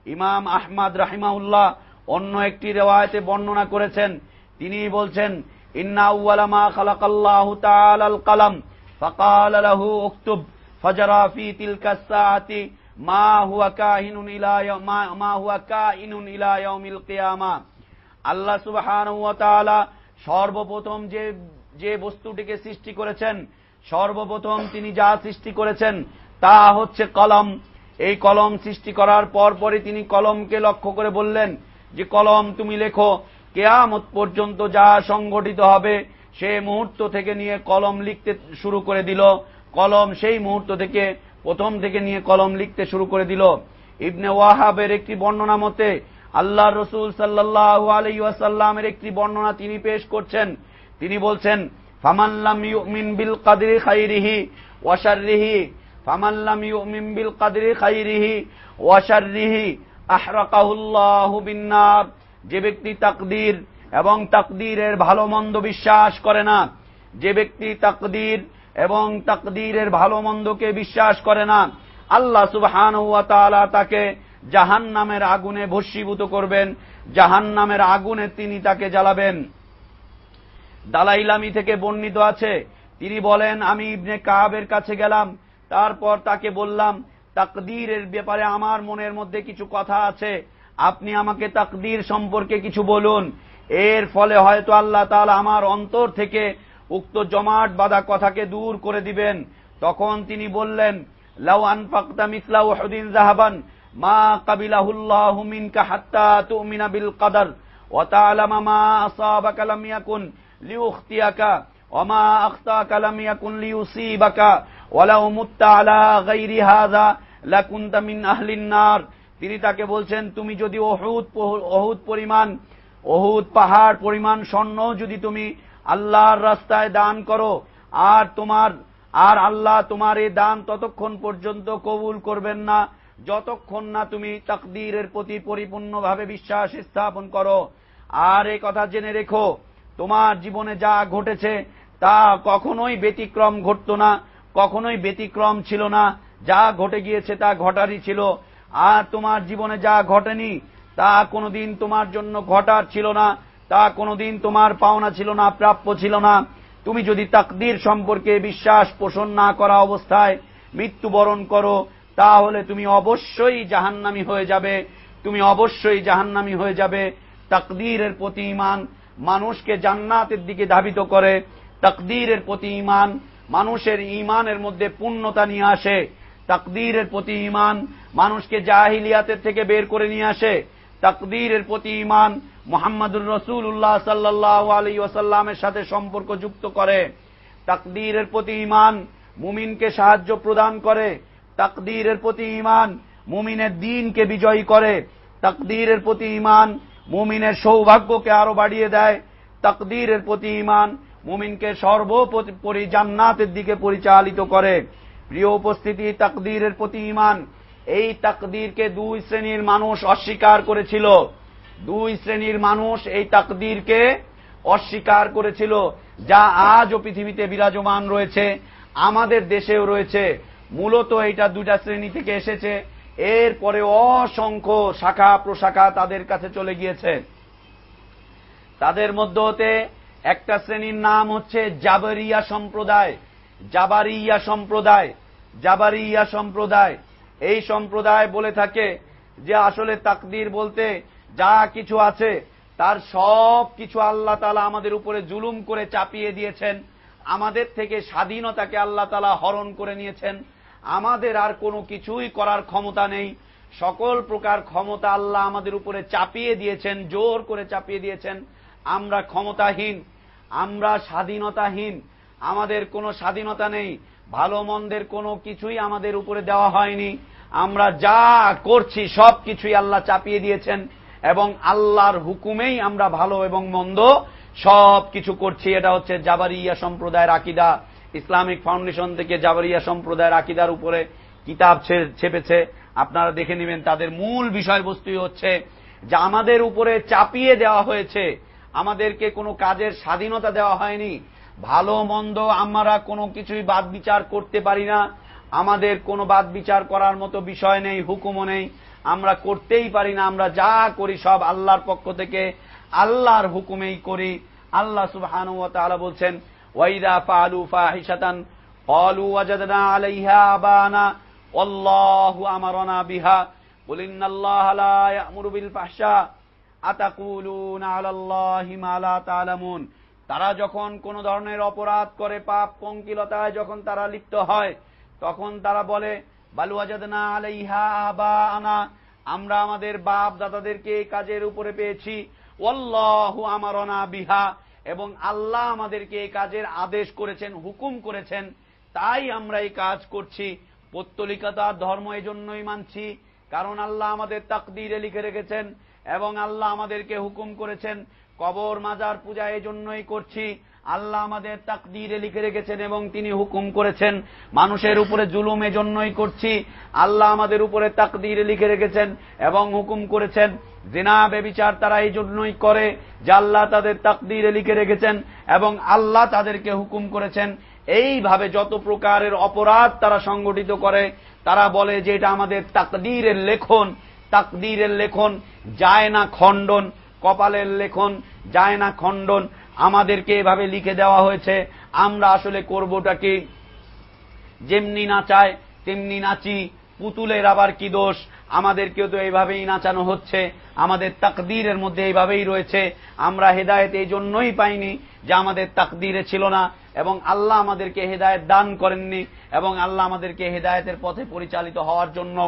C: ইমাম আহমদ রাহিমাহুল্লাহ অন্য একটি রিওয়ায়াতে বর্ণনা করেছেন, তিনি বলছেন ইন্না আউওয়ালা মা খালাকাল্লাহু তাআলাল কলম ফাকালা লাহু উকতুব ফাজারা ফি তিলকা সাআতি মা হুয়া কাইনুন ইলা ইয়াউমিল কিয়ামা। আল্লাহ সুবহানাহু ওয়া তাআলা সর্বপ্রথম যে বস্তুটিকে সৃষ্টি করেছেন, সর্বপ্রথম তিনি যা সৃষ্টি করেছেন তা হচ্ছে কলম। এই কলম সৃষ্টি করার পরপরই তিনি কলমকে লক্ষ্য করে বললেন যে কলম তুমি লেখো। কিয়ামত পর্যন্ত যা সংগঠিত হবে সে মুহূর্ত থেকে নিয়ে কলম লিখতে শুরু করে দিল। কলম সেই মুহূর্ত থেকে প্রথম থেকে নিয়ে কলম লিখতে শুরু করে দিল। ইবনে ওয়াহাবের একটি বর্ণনা মতে আল্লাহর রাসূল সাল্লাল্লাহু আলাইহি ওয়াসাল্লামের একটি বর্ণনা তিনি পেশ করছেন, তিনি বলছেন ফামান লাম ইউমিন বিল কদরি খাইরিহি ওয়া শাররিহি, ফামান লাম ইউমিন বিল কদরি খাইরিহি ওয়া শাররিহি আহরাকাহুল্লাহু বিন্নার। যে ব্যক্তি তাকদীর এবং তাকদীরের ভালো মন্দ বিশ্বাস করে না, যে ব্যক্তি তাকদীর এবং তাকদীরের ভালো মন্দকে বিশ্বাস করে না, আল্লাহ সুবহানাহু ওয়া তাআলা তাকে জাহান্নামের আগুনে ভস্মীভূত করবেন, জাহান্নামের আগুনে তিনি তাকে জ্বালাবেন। দালাই লামি থেকে বর্ণিত আছে, তিনি বলেন আমি ইবনে কাবের কাছে গেলাম, তারপর তাকে বললাম তাকদীরের ব্যাপারে আমার মনের মধ্যে কিছু কথা আছে, আপনি আমাকে তাকদীর সম্পর্কে কিছু বলুন, এর ফলে হয়তো আল্লাহ তাআলা আমার অন্তর থেকে উক্ত জমাট বাঁধা কথাকে দূর করে দিবেন। তখন তিনি বললেন লাউ আনফাকতা মিসলা উহুদিন যাহাবান মা কাবিলাহুল্লাহু মিনকা হাত্তা তুমিনা বিল কদর ওয়া তা'লামা মা আসাবাকা লাম ইয়াকুন লিউখতিয়াকা ওয়া মা আখতাকা লাম ইয়াকুন লিউসিবাকা ওয়া লাউ মুত্তা আলা গায়রি হাযা লাকুনতা মিন আহলিন নার। তিনি তাকে বলছেন তুমি যদি অহুদ পাহাড় পরিমাণ স্বর্ণ যদি তুমি আল্লাহর রাস্তায় দান করো, আর আল্লাহ তোমার এই দান ততক্ষণ পর্যন্ত কবুল করবেন না যতক্ষণ না তুমি তাকদীরের প্রতি পরিপূর্ণভাবে বিশ্বাস স্থাপন করো। আর এই কথা জেনে রেখো, তোমার জীবনে যা ঘটেছে তা কখনোই ব্যতিক্রম ঘটতো না, কখনোই ব্যতিক্রম ছিল না, যা ঘটে গিয়েছে তা ঘটারই ছিল। আর তোমার জীবনে যা ঘটেনি তা কোনোদিন তোমার জন্য ঘটার ছিল না, তা কোনোদিন তোমার পাওনা ছিল না, প্রাপ্য ছিল না। তুমি যদি তাকদীর সম্পর্কে বিশ্বাস পোষণ না করা অবস্থায় মৃত্যুবরণ করো, তাহলে তুমি অবশ্যই জাহান্নামী হয়ে যাবে, তুমি অবশ্যই জাহান্নামী হয়ে যাবে। তাকদীরের প্রতি ঈমান মানুষকে জান্নাতের দিকে ধাবিত করে। তাকদীরের প্রতি ঈমান মানুষের ঈমানের মধ্যে পূর্ণতা নিয়ে আসে। তাকদীরের প্রতি ঈমান মানুষকে জাহিলিয়াতের থেকে বের করে নিয়ে আসে। তাকদীরের প্রতি ঈমান মুহাম্মদুর রাসূলুল্লাহ সাল্লাল্লাহু আলাইহি ওয়াসাল্লামের সাথে সম্পর্ক যুক্ত করে। তাকদীরের প্রতি ঈমান মুমিনকে সাহায্য প্রদান করে। তাকদীরের প্রতি ঈমান মুমিনের দ্বীনকে বিজয়ী করে। তাকদীরের প্রতি ঈমান মুমিনের সৌভাগ্যকে আরো বাড়িয়ে দেয়। তাকদীরের প্রতি ঈমান মুমিনকে সর্বোপরি জান্নাতের দিকে পরিচালিত করে। প্রিয় উপস্থিতি, তাকদীরের প্রতি ঈমান, এই তাকদীরকে দুই শ্রেণীর মানুষ অস্বীকার করেছিল। দুই শ্রেণীর মানুষ এই তাকদীরকে অস্বীকার করেছিল, যা আজও পৃথিবীতে বিরাজমান রয়েছে, আমাদের দেশেও রয়েছে। মূলত এটা দুইটা শ্রেণী থেকে এসেছে, এরপরে অসংখ্য শাখা প্রশাখা তাদের কাছে চলে গিয়েছে। তাদের মধ্য হতে একটা শ্রেণীর নাম হচ্ছে জাবরিয়া সম্প্রদায়। জাবারিয়া সম্প্রদায়, জাবারিয়া সম্প্রদায়। এই সম্প্রদায় বলে থাকে যে আসলে তাকদীর বলতে যা কিছু আছে তার সব কিছু আল্লাহ তাআলা আমাদের উপরে জুলুম করে চাপিয়ে দিয়েছেন, আমাদের থেকে স্বাধীনতাকে আল্লাহ তাআলা হরণ করে নিয়েছেন, আমাদের আর কোনো কিছুই করার ক্ষমতা নেই, সকল প্রকার ক্ষমতা আল্লাহ আমাদের উপরে চাপিয়ে দিয়েছেন, জোর করে চাপিয়ে দিয়েছেন। আমরা ক্ষমতাহীন, আমরা স্বাধীনতাহীন, আমাদের কোনো স্বাধীনতা নেই, ভালো মন্দের কোনো কিছুই আমাদের উপরে দেওয়া হয়নি, আমরা যা করছি সব কিছুই আল্লাহ চাপিয়ে দিয়েছেন এবং আল্লাহর হুকুমেই আমরা ভালো এবং মন্দ সব কিছু করছি। এটা হচ্ছে জাবারিয়া সম্প্রদায়ের আকীদা। ইসলামিক ফাউন্ডেশন থেকে জাবারিয়া সম্প্রদায়ের আকীদার উপরে কিতাব ছেপেছে, আপনারা দেখে নেবেন। তাদের মূল বিষয়বস্তুই হচ্ছে যে আমাদের উপরে চাপিয়ে দেওয়া হয়েছে, আমাদেরকে কোনো কাজের স্বাধীনতা দেওয়া হয়নি, ভালো মন্দ আমরা কোনো কিছুই বাদ বিচার করতে পারি না, আমাদের কোনো বাদ বিচার করার মতো বিষয় নেই, হুকুমও নেই, আমরা করতেই পারি না, আমরা যা করি সব আল্লাহর পক্ষ থেকে আল্লাহর হুকুমেই করি। আল্লাহ সুবহানাহু ওয়া তাআলা বলছেন, ওয়াইদা ফাআলু ফাহিশাতান ক্বালু ওয়াজাদনা আলাইহা আবানা ওয়াল্লাহু আমারানা বিহা কুল ইন্নাল্লাহা লা ইয়া'মুরু বিল ফাহশা আতাকুলুনা আলাল্লাহি মা লা তা'লামুন। তারা যখন কোন ধরনের অপরাধ করে, পাপ পঙ্কিলতায় যখন তারা লিপ্ত হয়, তখন তারা বলে বাল ওয়াজাদনা আলাইহা আবানা, আমরা আমাদের বাপ দাদাদেরকে এই কাজের উপরে পেয়েছি, ওয়াল্লাহু আমারানা বিহা, এবং আল্লাহ আমাদেরকে এই কাজের আদেশ করেছেন, হুকুম করেছেন, তাই আমরা এই কাজ করছি। পৌত্তলিকতার ধর্ম এই জন্যই মানছি কারণ আল্লাহ আমাদের তাকদীরে লিখে রেখেছেন এবং আল্লাহ আমাদেরকে হুকুম করেছেন। কবর মাজার পূজা এই জন্যই করছি, আল্লাহ আমাদের তাকদীরে লিখে রেখেছেন এবং তিনি হুকুম করেছেন। মানুষের উপরে জুলুম এই জন্যই করছি, আল্লাহ আমাদের উপরে তাকদীরে লিখে রেখেছেন এবং হুকুম করেছেন। জিনা ব্যভিচার তারা এই জন্যই করে যে আল্লাহ তাদের তাকদীরে লিখে রেখেছেন এবং আল্লাহ তাদেরকে হুকুম করেছেন। এইভাবে যত প্রকারের অপরাধ তারা সংগঠিত করে, তারা বলে যে এটা আমাদের তাকদীরের লেখন। তাকদীরের লেখন যায় না খণ্ডন, কপালের লেখন যায় না খণ্ডন, আমাদেরকে এভাবে লিখে দেওয়া হয়েছে, আমরা আসলে করবোটা কি? যেমনি নাচায় তেমনি নাচি, পুতুলের আবার কি দোষ? আমাদেরকেও তো এইভাবেই নাচানো হচ্ছে, আমাদের তাকদীরের মধ্যে এইভাবেই রয়েছে। আমরা হেদায়েত এই জন্যই পাইনি যে আমাদের তাকদীরে ছিল না এবং আল্লাহ আমাদেরকে হেদায়েত দান করেননি এবং আল্লাহ আমাদেরকে হেদায়েতের পথে পরিচালিত হওয়ার জন্য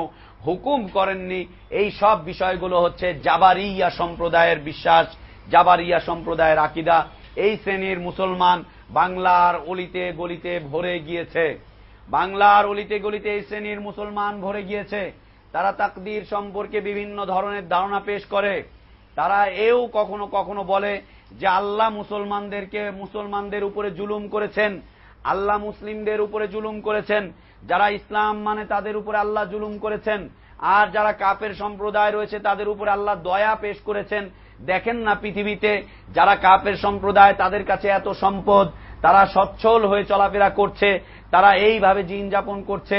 C: হুকুম করেননি। এই সব বিষয়গুলো হচ্ছে জাবারিয়া সম্প্রদায়ের বিশ্বাস, জাবারিয়া সম্প্রদায়ের আকীদা। এই শ্রেণীর মুসলমান বাংলার অলিতে গলিতে ভরে গিয়েছে, বাংলার অলিতে গলিতে এই শ্রেণীর মুসলমান ভরে গিয়েছে। তারা তাকদীর সম্পর্কে বিভিন্ন ধরনের ধারণা পেশ করে। তারা এও কখনো কখনো বলে যে আল্লাহ মুসলমানদের উপরে জুলুম করেছেন, আল্লাহ মুসলিমদের উপরে জুলুম করেছেন, যারা ইসলাম মানে তাদের উপরে আল্লাহ জুলুম করেছেন, আর যারা কাফের সম্প্রদায় রয়েছে তাদের উপরে আল্লাহ দয়া পেশ করেছেন। দেখেন না পৃথিবীতে যারা কাফের সম্প্রদায়, তাদের কাছে এত সম্পদ, তারা সচ্ছল হয়ে চলাফেরা করছে, তারা এইভাবে দিন যাপন করছে,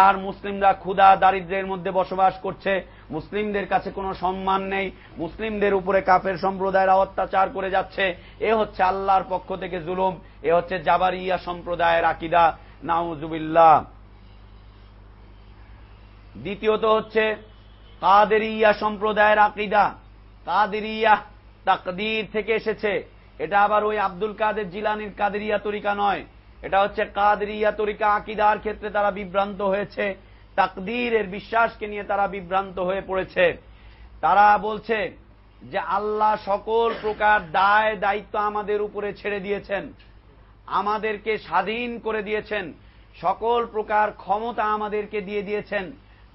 C: আর মুসলিমরা ক্ষুধা দারিদ্র্যের মধ্যে বসবাস করছে। মুসলিমদের কাছে কোনো সম্মান নেই, মুসলিমদের উপরে কাফের সম্প্রদায়ের অত্যাচার করে যাচ্ছে। এ হচ্ছে আল্লাহর পক্ষ থেকে জুলুম, এ হচ্ছে জাবারিয়া সম্প্রদায়ের আকীদা, নাউজুবিল্লাহ। দ্বিতীয়ত হচ্ছে কাদেরিয়া সম্প্রদায়ের আকীদা। কাদেরিয়া তাকদীর থেকে এসেছে, এটা আবার ওই আব্দুল কাদের জিলানীর কাদেরিয়া তরিকা নয়, এটা হচ্ছে কাদেরিয়া তরিকা। আকীদার ক্ষেত্রে তারা বিভ্রান্ত হয়েছে, তাকদীরের বিশ্বাসকে নিয়ে তারা বিভ্রান্ত হয়ে পড়েছে। তারা বলছে যে আল্লাহ সকল প্রকার দায় দায়িত্ব আমাদের উপরে ছেড়ে দিয়েছেন, আমাদেরকে স্বাধীন করে দিয়েছেন, সকল প্রকার ক্ষমতা আমাদেরকে দিয়ে দিয়েছেন।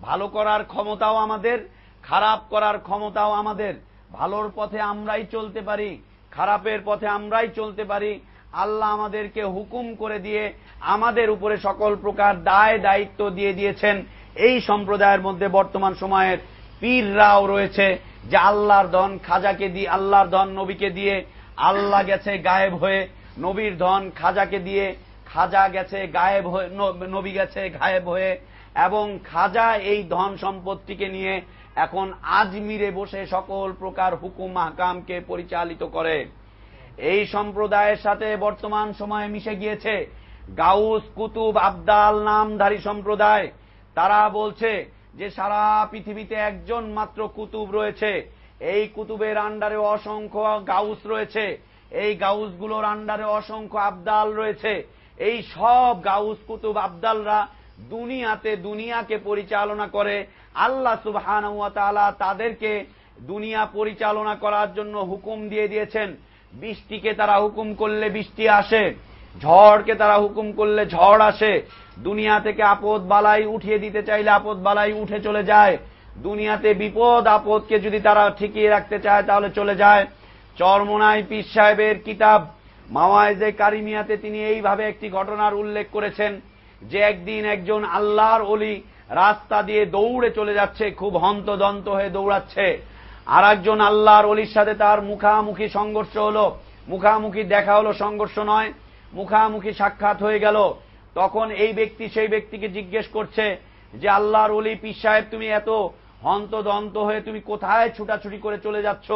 C: ভালো করার ক্ষমতাও আমাদের, খারাপ করার ক্ষমতাও আমাদের। ভালোর পথে আমরাই চলতে পারি, খারাপের পথে আমরাই চলতে পারি। আল্লাহ আমাদেরকে হুকুম করে দিয়ে আমাদের উপরে সকল প্রকার দায় দায়িত্ব দিয়ে দিয়েছেন। এই সম্প্রদায়ের মধ্যে বর্তমান সময়ের পীররাও রয়েছে যে আল্লাহর ধন খাজাকে দিয়ে, আল্লাহর ধন নবীকে দিয়ে, আল্লাহ গেছে গায়েব হয়ে, নবীর ধন খাজাকে দিয়ে, খাজা গেছে গায়েব হয়ে, নবী গেছে গায়েব হয়ে, এবং খাজা এই ধন সম্পত্তিকে নিয়ে এখন আজমিরে বসে সকল প্রকার হুকুম আহকামকে পরিচালিত করে। এই সম্প্রদায়ের সাথে বর্তমান সময়ে মিশে গিয়েছে গাউস, কুতুব, আবদাল নামধারী সম্প্রদায়। তারা বলছে যে সারা পৃথিবীতে একজন মাত্র কুতুব রয়েছে, এই কুতুবের আন্ডারে অসংখ্য গাউস রয়েছে, এই গাউসগুলোর আন্ডারে অসংখ্য আবদাল রয়েছে। এই সব গাউস, কুতুব, আবদালরা দুনিয়াতে দুনিয়াকে পরিচালনা করে। আল্লাহ সুবহানাহু ওয়া তাআলা তাদেরকে দুনিয়া পরিচালনা করার জন্য হুকুম দিয়ে দিয়েছেন। বৃষ্টিকে তারা হুকুম করলে বৃষ্টি আসে, ঝড়কে তারা হুকুম করলে ঝড় আসে। দুনিয়া থেকে আপদ বালাই উঠিয়ে দিতে চাইলে আপদ বালাই উঠে চলে যায়। দুনিয়াতে বিপদ আপদকে যদি তারা ঠিকিয়ে রাখতে চায় তাহলে চলে যায়। চরমোনাই পীর সাহেবের কিতাব মাওয়াইজে কারিমিয়াতে তিনি এইভাবে একটি ঘটনার উল্লেখ করেছেন যে একদিন একজন আল্লাহর ওলি রাস্তা দিয়ে দৌড়ে চলে যাচ্ছে, খুব হন্তদন্ত হয়ে দৌড়াচ্ছে। আর একজন আল্লাহর ওলির সাথে তার মুখামুখি সংঘর্ষ হলো। মুখামুখি দেখা হলো, সংঘর্ষ নয়, মুখামুখি সাক্ষাৎ হয়ে গেল। তখন এই ব্যক্তি সেই ব্যক্তিকে জিজ্ঞেস করছে যে আল্লাহর ওলি পীর সাহেব, তুমি এত হন্তদন্ত হয়ে তুমি কোথায় ছুটাছুটি করে চলে যাচ্ছ,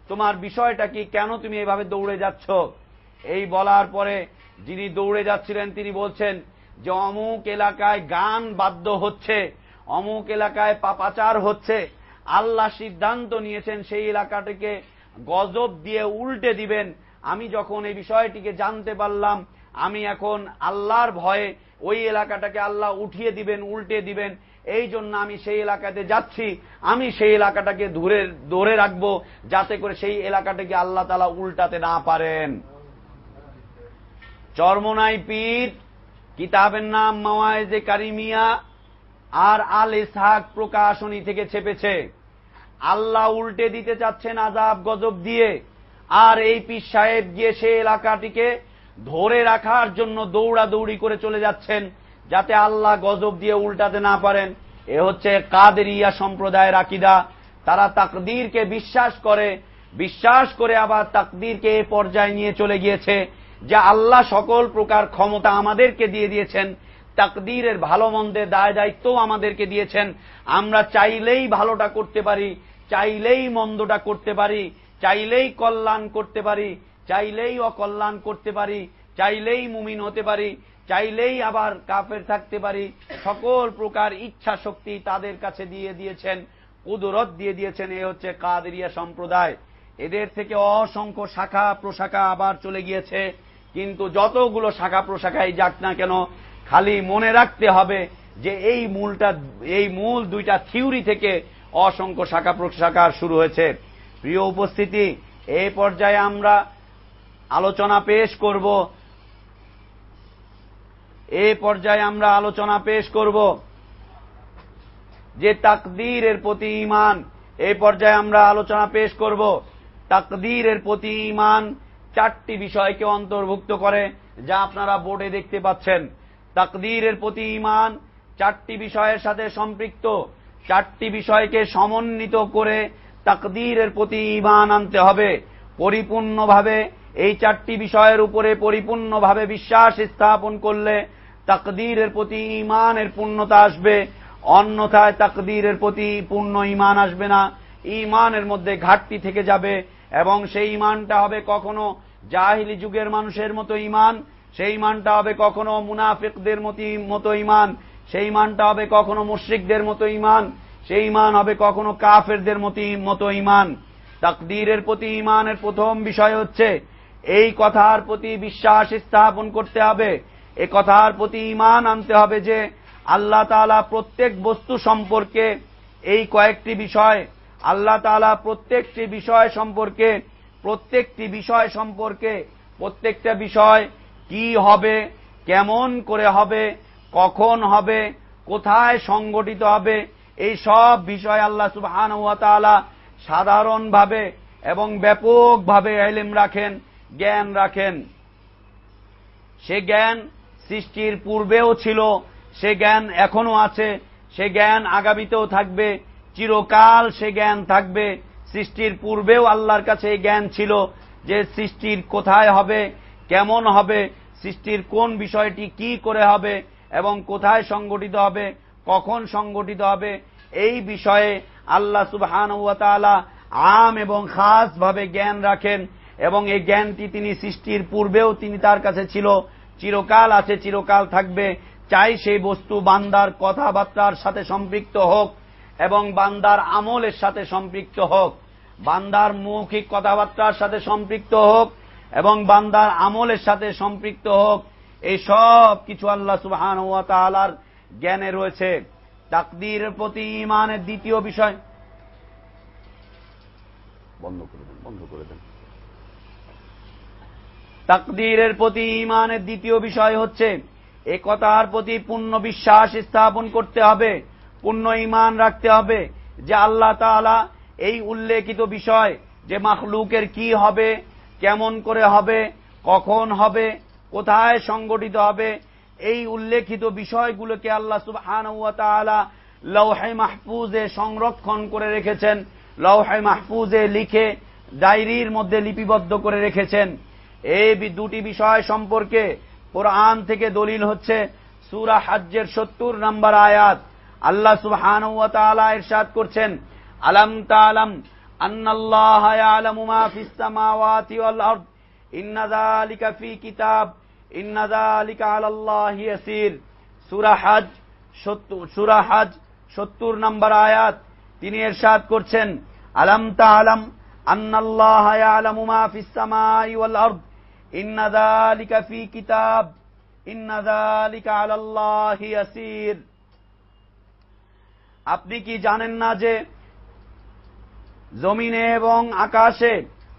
C: তোমার বিষয়টা কি, কেন তুমি এভাবে দৌড়ে যাচ্ছ? এই বলার পরে যিনি দৌড়ে যাচ্ছিলেন তিনি বলছেন যে অমুক এলাকায় গান বাদ্য হচ্ছে, অমুক এলাকায় পাপাচার হচ্ছে, আল্লাহ সিদ্ধান্ত নিয়েছেন সেই এলাকাটিকে গজব দিয়ে উল্টে দিবেন। আমি যখন এই বিষয়টিকে জানতে পারলাম, আমি এখন আল্লাহর ভয়ে ওই এলাকাটাকে আল্লাহ উঠিয়ে দিবেন, উল্টে দিবেন, এই জন্য আমি সেই এলাকাতে যাচ্ছি। আমি সেই এলাকাটাকে ধরে রাখবো যাতে করে সেই এলাকাটাকে আল্লাহ তাআলা উল্টাতে না পারেন। চরমোনাই পীর, কিতাবের নাম মাওয়াইজে কারিমিয়া, আর আল ইসহাক প্রকাশনী থেকে ছেপেছে। আল্লাহ উল্টে দিতে চাচ্ছেন আযাব গজব দিয়ে, আর এই পীর সাহেব গিয়ে সেই এলাকাটিকে ধরে রাখার জন্য দৌড়াদৌড়ি করে চলে যাচ্ছেন যাতে আল্লাহ গজব দিয়ে উল্টাতে না পারেন। এ হচ্ছে কাদেরিয়া সম্প্রদায়ের আকীদা। তারা তাকদীরকে বিশ্বাস করে আবার তাকদীরকে এই পর্যায়ে নিয়ে চলে গিয়েছে যে আল্লাহ সকল প্রকার ক্ষমতা আমাদেরকে দিয়ে দিয়েছেন, তাকদীরের ভালো মন্দের দায় দায়িত্বও আমাদেরকে দিয়েছেন। আমরা চাইলেই ভালোটা করতে পারি, চাইলেই মন্দটা করতে পারি, চাইলেই কল্যাণ করতে পারি, চাইলেই অকল্যাণ করতে পারি, চাইলেই মুমিন হতে পারি, চাইলেই আবার কাফের থাকতে পারি। সকল প্রকার ইচ্ছা শক্তি তাদের কাছে দিয়ে দিয়েছেন, কুদরত দিয়ে দিয়েছেন। এ হচ্ছে কাদেরিয়া সম্প্রদায়। এদের থেকে অসংখ্য শাখা প্রশাখা আবার চলে গিয়েছে, কিন্তু যতগুলো শাখা প্রশাখাই যাক না কেন, খালি মনে রাখতে হবে যে এই মূল দুইটা থিওরি থেকে অসংখ্য শাখা প্রশাখা শুরু হয়েছে। প্রিয় উপস্থিতি, এই পর্যায়ে আমরা আলোচনা পেশ করব যে তাকদীরের প্রতি ঈমান। এই পর্যায়ে আমরা আলোচনা পেশ করব তাকদীরের প্রতি ঈমান চারটি বিষয়কে অন্তর্ভুক্ত করে, যা আপনারা বোর্ডে দেখতে পাচ্ছেন। তাকদীরের প্রতি ঈমান চারটি বিষয়ের সাথে সম্পৃক্ত। চারটি বিষয়কে সমন্বিত করে তাকদীরের প্রতি ঈমান আনতে হবে। পরিপূর্ণভাবে এই চারটি বিষয়ের উপরে পরিপূর্ণভাবে বিশ্বাস স্থাপন করলে তাকদীরের প্রতি ঈমানের পূর্ণতা আসবে, অন্যথায় তাকদীরের প্রতি পূর্ণ ঈমান আসবে না, ঈমানের মধ্যে ঘাটতি থেকে যাবে এবং সেই ঈমানটা হবে কখনো জাহিলি যুগের মানুষের মতো ঈমান, সেই ঈমানটা হবে কখনো মুনাফিকদের মতো ঈমান, সেই ঈমানটা হবে কখনো মুশরিকদের মতো ঈমান, সেই ঈমান হবে কখনো কাফেরদের মতো ঈমান। তাকদীরের প্রতি ঈমানের প্রথম বিষয় হচ্ছে এই কথার প্রতি বিশ্বাস স্থাপন করতে হবে, এই কথার প্রতি ঈমান আনতে হবে যে আল্লাহ তাআলা প্রত্যেক বস্তু সম্পর্কে এই কয়েকটি বিষয়, আল্লাহ তাআলা প্রত্যেকটি বিষয় সম্পর্কে প্রত্যেকটা বিষয় কি হবে, কেমন করে হবে, কখন হবে, কোথায় সংগঠিত হবে, এই সব বিষয় আল্লাহ সুবহানাহু ওয়া তাআলা সাধারণভাবে এবং ব্যাপকভাবে ইলম রাখেন, জ্ঞান রাখেন। সে জ্ঞান সৃষ্টির পূর্বেও ছিল, সে জ্ঞান এখনো আছে, সে জ্ঞান আগামীতেও থাকবে, চিরকাল সে জ্ঞান থাকবে। সৃষ্টির পূর্বেও আল্লাহর কাছে এই জ্ঞান ছিল যে সৃষ্টির কোথায় হবে, কেমন হবে, সৃষ্টির কোন বিষয়টি কি করে হবে এবং কোথায় সংগঠিত হবে, কখন সংগঠিত হবে, এই বিষয়ে আল্লাহ সুবহানাহু ওয়া তাআলা আম এবং খাস ভাবে জ্ঞান রাখেন এবং এই জ্ঞানটি তিনি সৃষ্টির পূর্বেও তিনি তার কাছে ছিল, চিরকাল আছে, চিরকাল থাকবে। চাই সেই বস্তু বান্দার কথাবার্তার সাথে সম্পৃক্ত হোক এবং বান্দার আমলের সাথে সম্পৃক্ত হোক, বান্দার মৌখিক কথাবার্তার সাথে সম্পৃক্ত হোক এবং বান্দার আমলের সাথে সম্পৃক্ত হোক, এই সব কিছু আল্লাহ সুবহানাহু ওয়া তাআলার জ্ঞানে রয়েছে। তাকদীরের প্রতি ঈমানের দ্বিতীয় বিষয়, বন্ধ করে দেন। তাকদীরের প্রতি ঈমানের দ্বিতীয় বিষয় হচ্ছে এই কথার প্রতি পূর্ণ বিশ্বাস স্থাপন করতে হবে, পূর্ণ ঈমান রাখতে হবে যে আল্লাহ তাআলা এই উল্লেখিত বিষয় যে মাখলুকের কি হবে, কেমন করে হবে, কখন হবে, কোথায় সংগঠিত হবে, এই উল্লেখিত বিষয়গুলোকে আল্লাহ সুবহানাহু ওয়া তাআলা লৌহে মাহফুজে সংরক্ষণ করে রেখেছেন, লৌহে মাহফুজে লিখে ডায়েরির মধ্যে লিপিবদ্ধ করে রেখেছেন। এই দুটি বিষয় সম্পর্কে কোরআন থেকে দলিল হচ্ছে সূরা হজ্জের ৭০ নম্বর আয়াত। আল্লাহ সুবহানাহু ওয়া তাআলা ইরশাদ করছেন, আলাম তা'লাম আন্নাল্লাহা ইয়ালামু মা ফিস সামাওয়াতি ওয়াল আরদ ইন্না যালিকা ফি কিতাব ইন্না যালিকা আলাল্লাহি ইয়াসির। সূরা হজ ৭০ নম্বর আয়াত। তিনি ইরশাদ করছেন, আলাম তা'লাম আন্নাল্লাহা ইয়ালামু মা ফিস সামাই ওয়াল আরদ ইন্না যালিকা ফি কিতাব ইন্না যালিকা আলাল্লাহি ইয়াসির। আপনি কি জানেন না যে জমিনে এবং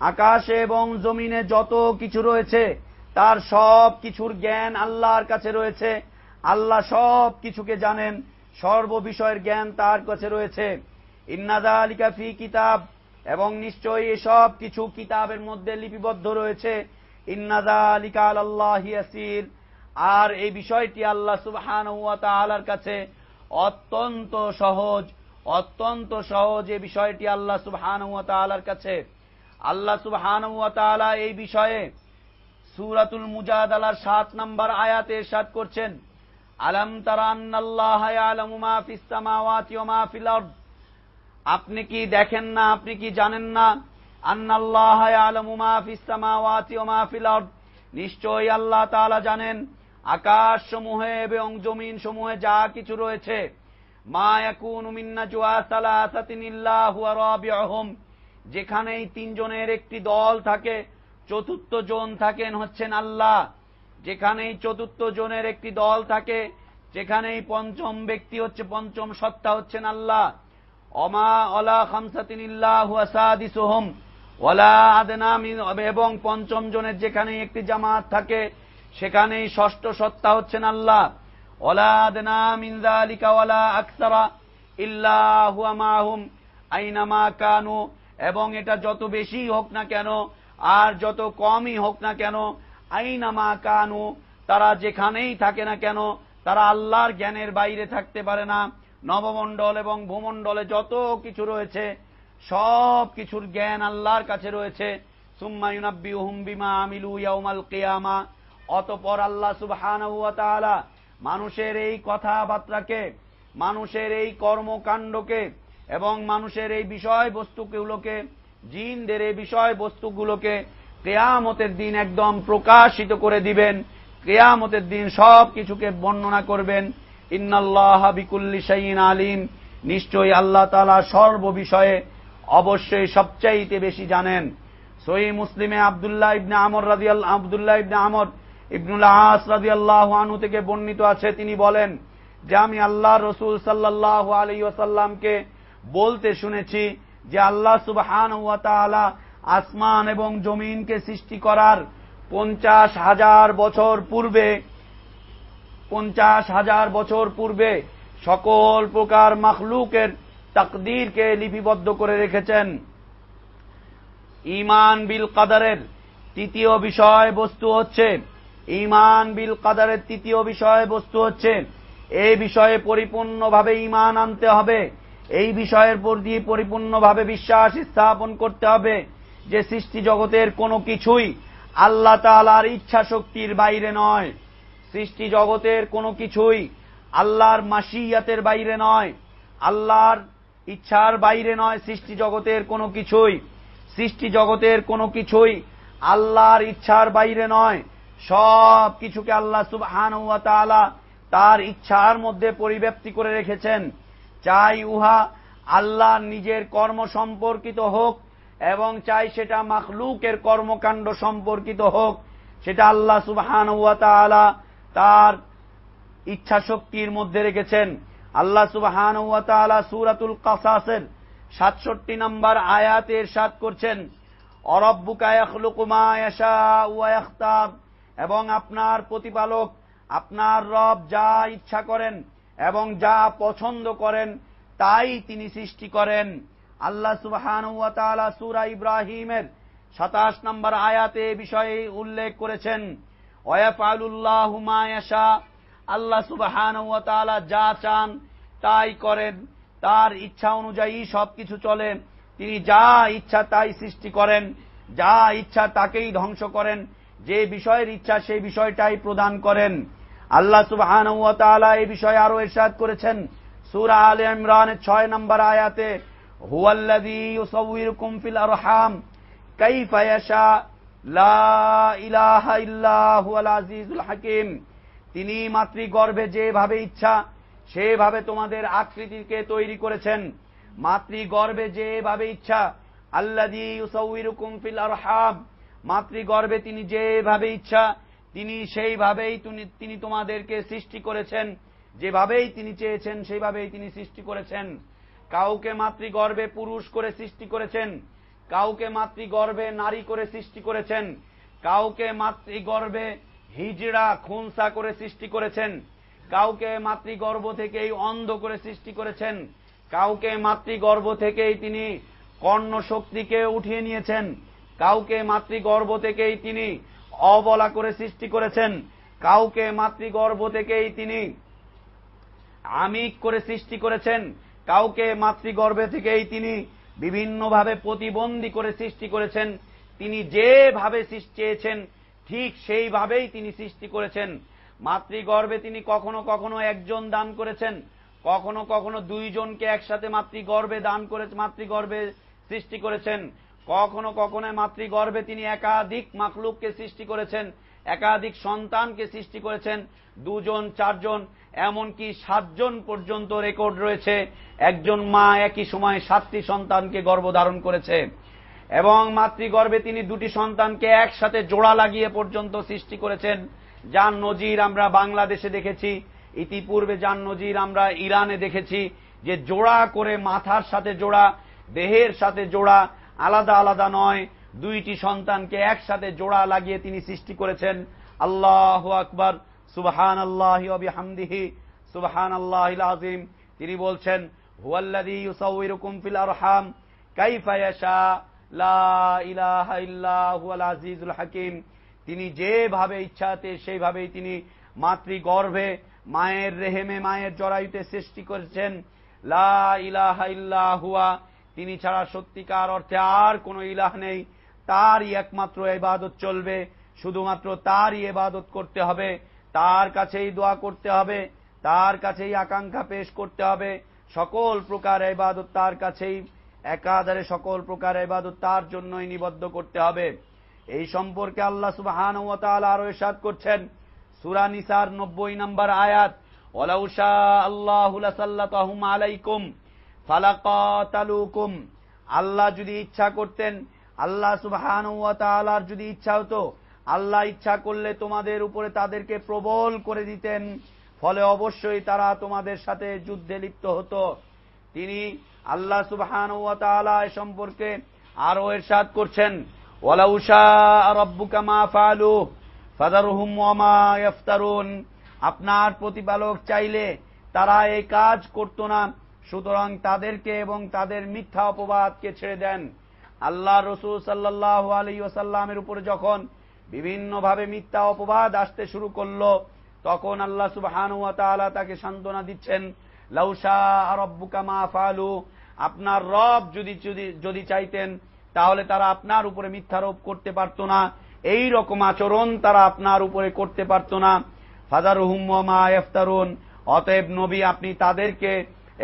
C: আকাশে এবং জমিনে যত কিছু রয়েছে তার সব কিছুর জ্ঞান আল্লাহর কাছে রয়েছে, আল্লাহ সব কিছুকে জানেন, সর্ববিষয়ের জ্ঞান তার কাছে রয়েছে। ইন্না যালিকা ফি কিতাব, এবং নিশ্চয়ই এসব কিছু কিতাবের মধ্যে লিপিবদ্ধ রয়েছে। ইন্না যালিকা আলাল্লাহি ইয়াসির, আর এই বিষয়টি আল্লাহ সুবহানাহু ওয়া তাআলার কাছে অত্যন্ত সহজ এই বিষয়টি আল্লাহ সুবহানাহু ওয়া তাআলার কাছে। আল্লাহ সুবহানাহু ওয়া তাআলা এই বিষয়ে সূরাতুল মুজাদালার ৭ নম্বর আয়াতে ইরশাদ করছেন, আলাম তারা আন্নাল্লাহা ইয়ালামু মা ফিস সামাওয়াতি ওয়া মা ফিল আরদ। আপনি কি দেখেন না, আপনি কি জানেন না, আন্নাল্লাহা ইয়ালামু মা ফিস সামাওয়াতি ওয়া মা ফিল আরদ, নিশ্চয়ই আল্লাহ তাআলা জানেন আকাশ সমূহে এবং জমিন সমূহে যা কিছু রয়েছে। মা ইয়াকুনু মিন নাজওয়া সালাসাতিন ইল্লা হুয়া রাবিউহুম, যেখানেই তিনজনের একটি দল থাকে, চতুর্থ জন থাকেন হচ্ছেন আল্লাহ। যেখানেই চতুর্থ জনের একটি দল থাকে, যেখানেই পঞ্চম ব্যক্তি হচ্ছে, পঞ্চম সত্তা হচ্ছেন আল্লাহ। অমা ওয়ালা খামসাতিন ইল্লা হুয়া সাদিসুহুম ওয়ালা আদনা মিন, এবং পঞ্চম জনের যেখানেই একটি জামাত থাকে সেখানেই ষষ্ঠ সত্তা হচ্ছেন আল্লাহ। ওয়ালা আদনা মিন যালিকা ওয়ালা আকসারা ইল্লা হুয়া মাহুম আইনামা কানু, এবং এটা যত বেশি হোক না কেন আর যত কমই হোক না কেন, আইনামা কানু, তারা যেখানেই থাকে না কেন তারা আল্লাহর জ্ঞানের বাইরে থাকতে পারে না। নবমণ্ডল এবং ভূমণ্ডলে যত কিছু রয়েছে সব কিছুর জ্ঞান আল্লাহর কাছে রয়েছে, সুম্মা ইউনাব্বিউহুম বিমা আমিলু ইয়াউমাল কিয়ামা। অতঃপর আল্লাহ সুবহানাহু ওয়া তাআলা মানুষের এই কথাবার্তাকে, মানুষের এই কর্মকাণ্ডকে এবং মানুষের এই বিষয়বস্তুগুলোকে, জিনদের এই বিষয়বস্তুগুলোকে কিয়ামতের দিন একদম প্রকাশিত করে দিবেন। কিয়ামতের দিন সব কিছুকে বর্ণনা করবেন। ইন্নাল্লাহা বিকুল্লি শাইইন আলিম, নিশ্চয়ই আল্লাহ তাআলা সর্ব বিষয়ে অবশ্যই সবচাইতে বেশি জানেন। সহিহ মুসলিমে আব্দুল্লাহ ইবনে আমর ইবনুল আস রাদিয়াল্লাহু আনহু থেকে বর্ণিত আছে, তিনি বলেন যে আমি আল্লাহর রাসূল সাল্লাল্লাহু আলাইহি ওয়াসাল্লামকে বলতে শুনেছি যে আল্লাহ সুবহানাহু ওয়া তাআলা আসমান এবং জমিনকে সৃষ্টি করার 50,000 বছর পূর্বে সকল প্রকার মাখলুকের তাকদীরকে লিপিবদ্ধ করে রেখেছেন। ঈমান বিল কাদারের তৃতীয় বিষয়বস্তু হচ্ছে এই বিষয়ে পরিপূর্ণভাবে ঈমান আনতে হবে। এই বিষয়ের প্রতি পরিপূর্ণভাবে বিশ্বাস স্থাপন করতে হবে যে সৃষ্টি জগতের কোনো কিছুই আল্লাহ তাআলার ইচ্ছা শক্তির বাইরে নয়। সৃষ্টি জগতের কোনো কিছুই আল্লাহর মাশিয়াতের বাইরে নয়, আল্লাহর ইচ্ছার বাইরে নয়। সৃষ্টি জগতের কোনো কিছুই আল্লাহর ইচ্ছার বাইরে নয়। সব কিছুকে আল্লাহ সুবহানাহু ওয়া তাআলা তার ইচ্ছার মধ্যে পরিব্যাপ্তি করে রেখেছেন। চাই উহা আল্লাহর নিজের কর্ম সম্পর্কিত হোক এবং চাই সেটা মাখলুকের কর্মকাণ্ড সম্পর্কিত হোক, সেটা আল্লাহ সুবহানাহু ওয়া তাআলা তার ইচ্ছা শক্তির মধ্যে রেখেছেন। আল্লাহ সুবহানাহু ওয়া তাআলা সূরাতুল কাসাসের 67 নম্বর আয়াতে ইরশাদ করছেন, অরাব্বুকা ইয়াখলুকু মা ইয়াশাউ ওয়া ইয়াখতার, এবং আপনার প্রতিপালক আপনার রব যা ইচ্ছা করেন এবং যা পছন্দ করেন তাই তিনি সৃষ্টি করেন। আল্লাহ সুবহানাহু ওয়া তাআলা সূরা ইব্রাহিমের 27 নম্বর আয়াতে এই বিষয়ে উল্লেখ করেছেন, ওয়ায়াফআলুল্লাহু মা ইয়াশা, আল্লাহ সুবহানাহু ওয়া তাআলা যা চান তাই করেন, তার ইচ্ছা অনুযায়ী সবকিছু চলে। তিনি যা ইচ্ছা তাই সৃষ্টি করেন, যা ইচ্ছা তাকেই ধ্বংস করেন, যে বিষয়ের ইচ্ছা সেই বিষয়টাই প্রদান করেন। আল্লাহ সুবহানাহু ওয়া তাআলা এই বিষয়ে আরো ইরশাদ করেছেন সূরা আলে ইমরানের 6 নম্বর আয়াতে, হুয়াল্লাযী ইউসাউবিরুকুম ফিল আরহাম কাইফা ইয়াশা লা ইলাহা ইল্লা হুয়াল আজিজুল হাকিম, তিনি মাতৃগর্ভে যেভাবে ইচ্ছা সেভাবে তোমাদের আকৃতিকে তৈরি করেছেন। মাতৃগর্ভে যেভাবে ইচ্ছা, আল্লাযী ইউসাউবিরুকুম ফিল আরহাম, মাতৃগর্ভে তিনি যেভাবে ইচ্ছা তিনি সেইভাবেই তিনি তোমাদেরকে সৃষ্টি করেছেন, যেভাবেই তিনি চেয়েছেন সেইভাবেই তিনি সৃষ্টি করেছেন। কাউকে মাতৃগর্ভে পুরুষ করে সৃষ্টি করেছেন, কাউকে মাতৃগর্ভে নারী করে সৃষ্টি করেছেন, কাউকে মাতৃগর্ভে হিজড়া খুনসা করে সৃষ্টি করেছেন, কাউকে মাতৃগর্ভ থেকেই অন্ধ করে সৃষ্টি করেছেন, কাউকে মাতৃগর্ভ থেকেই তিনি কর্ণ শক্তিকে উঠিয়ে নিয়েছেন, কাউকে মাতৃগর্ভ থেকেই তিনি অবলা করে সৃষ্টি করেছেন, কাউকে মাতৃগর্ভ থেকেই তিনি আমিক করে সৃষ্টি করেছেন, কাউকে মাতৃগর্ভে থেকেই তিনি বিভিন্নভাবে প্রতিবন্ধী করে সৃষ্টি করেছেন। তিনি যেভাবে চেয়েছেন ঠিক সেইভাবেই তিনি সৃষ্টি করেছেন। মাতৃগর্ভে তিনি কখনো কখনো একজন দান করেছেন, কখনো কখনো দুইজনকে একসাথে মাতৃগর্ভে সৃষ্টি করেছেন, কখনো কখনো মাতৃগর্ভে তিনি একাধিক মাখলুককে সৃষ্টি করেছেন, একাধিক সন্তানকে সৃষ্টি করেছেন, 2 জন 4 জন এমনকি 7 জন পর্যন্ত রেকর্ড রয়েছে। একজন মা একই সময় 7টি সন্তানকে গর্ভধারণ করেছে এবং মাতৃগর্ভে তিনি 2টি সন্তানকে একসাথে জোড়া লাগিয়ে পর্যন্ত সৃষ্টি করেছেন, যার নজির আমরা বাংলাদেশে দেখেছি। ইতিপূর্বে যার নজির আমরা ইরানে দেখেছি, যে জোড়া করে মাথার সাথে জোড়া, দেহের সাথে জোড়া, আলাদা আলাদা নয়, 2টি সন্তানকে একসাথে জোড়া লাগিয়ে তিনি সৃষ্টি করেছেন। আল্লাহু আকবার, সুবহানাল্লাহি ওয়া বিহামদিহি, সুবহানাল্লাহিল আযীম। তিনি বলছেন, হুয়াল্লাযী ইউসাউবিরুকুম ফিল আরহাম কাইফা ইয়াশা লা ইলাহা ইল্লা হুয়াল আজিজুল হাকিম, তিনি যেভাবে ইচ্ছাতে সেইভাবেই তিনি মাতৃগর্ভে মায়ের রেহেমে মায়ের জরায়ুতে সৃষ্টি করেছেন। লা ইলাহা ইল্লা হুয়া, তিনি ছাড়া সত্যিকার অর্থে আর কোনো ইলাহ নেই, তারই একমাত্র ইবাদত চলবে, শুধুমাত্র তারই ইবাদত করতে হবে, তার কাছেই দোয়া করতে হবে, তার কাছেই আকাঙ্ক্ষা পেশ করতে হবে, সকল প্রকার ইবাদত তার কাছেই, একাধারে সকল প্রকার ইবাদত তার জন্যই নিবদ্ধ করতে হবে। এই সম্পর্কে আল্লাহ সুবহানাহু ওয়া তাআলা আরো ইরশাদ করছেন সূরা নিসার 90 নম্বর আয়াত, ওয়ালাউ শাআল্লাহু লাসাল্লাতাহুম আলাইকুম ফালাকাতালুকুম। আল্লাহ যদি ইচ্ছা করতেন, আল্লাহ সুবহানাহু ওয়া তাআলার যদি ইচ্ছা হতো, আল্লাহ ইচ্ছা করলে তোমাদের উপরে তাদেরকে প্রবল করে দিতেন, ফলে অবশ্যই তারা তোমাদের সাথে যুদ্ধে লিপ্ত হতো। তিনি আল্লাহ সুবহানাহু ওয়া তাআলা এ সম্পর্কে আরো ইরশাদ করছেন, ওয়ালাউ শাআ রাব্বুকা মা ফাআলু ফাযারহুম ওয়া মা ইফতারুন। আপনার প্রতিপালক চাইলে তারা এই কাজ করত না, সুতরাং তাদেরকে এবং তাদের মিথ্যা অপবাদকে ছেড়ে দেন। আল্লাহ রাসূল সাল্লাল্লাহু আলাইহি ওয়াসাল্লামের উপরে যখন বিভিন্নভাবে মিথ্যা অপবাদ আসতে শুরু করলো, তখন আল্লাহ সুবহানাহু ওয়া তাআলা তাকে সান্ত্বনা দিচ্ছেন, লাউ শাআ রাব্বুকা মা ফাআলু। আপনার রব যদি চাইতেন তাহলে তারা আপনার উপরে মিথ্যারোপ করতে পারত না, এই রকম আচরণ তারা আপনার উপরে করতে পারত না। ফাযারহুম ওয়া মা ইফতারুন। অতএব নবী, আপনি তাদেরকে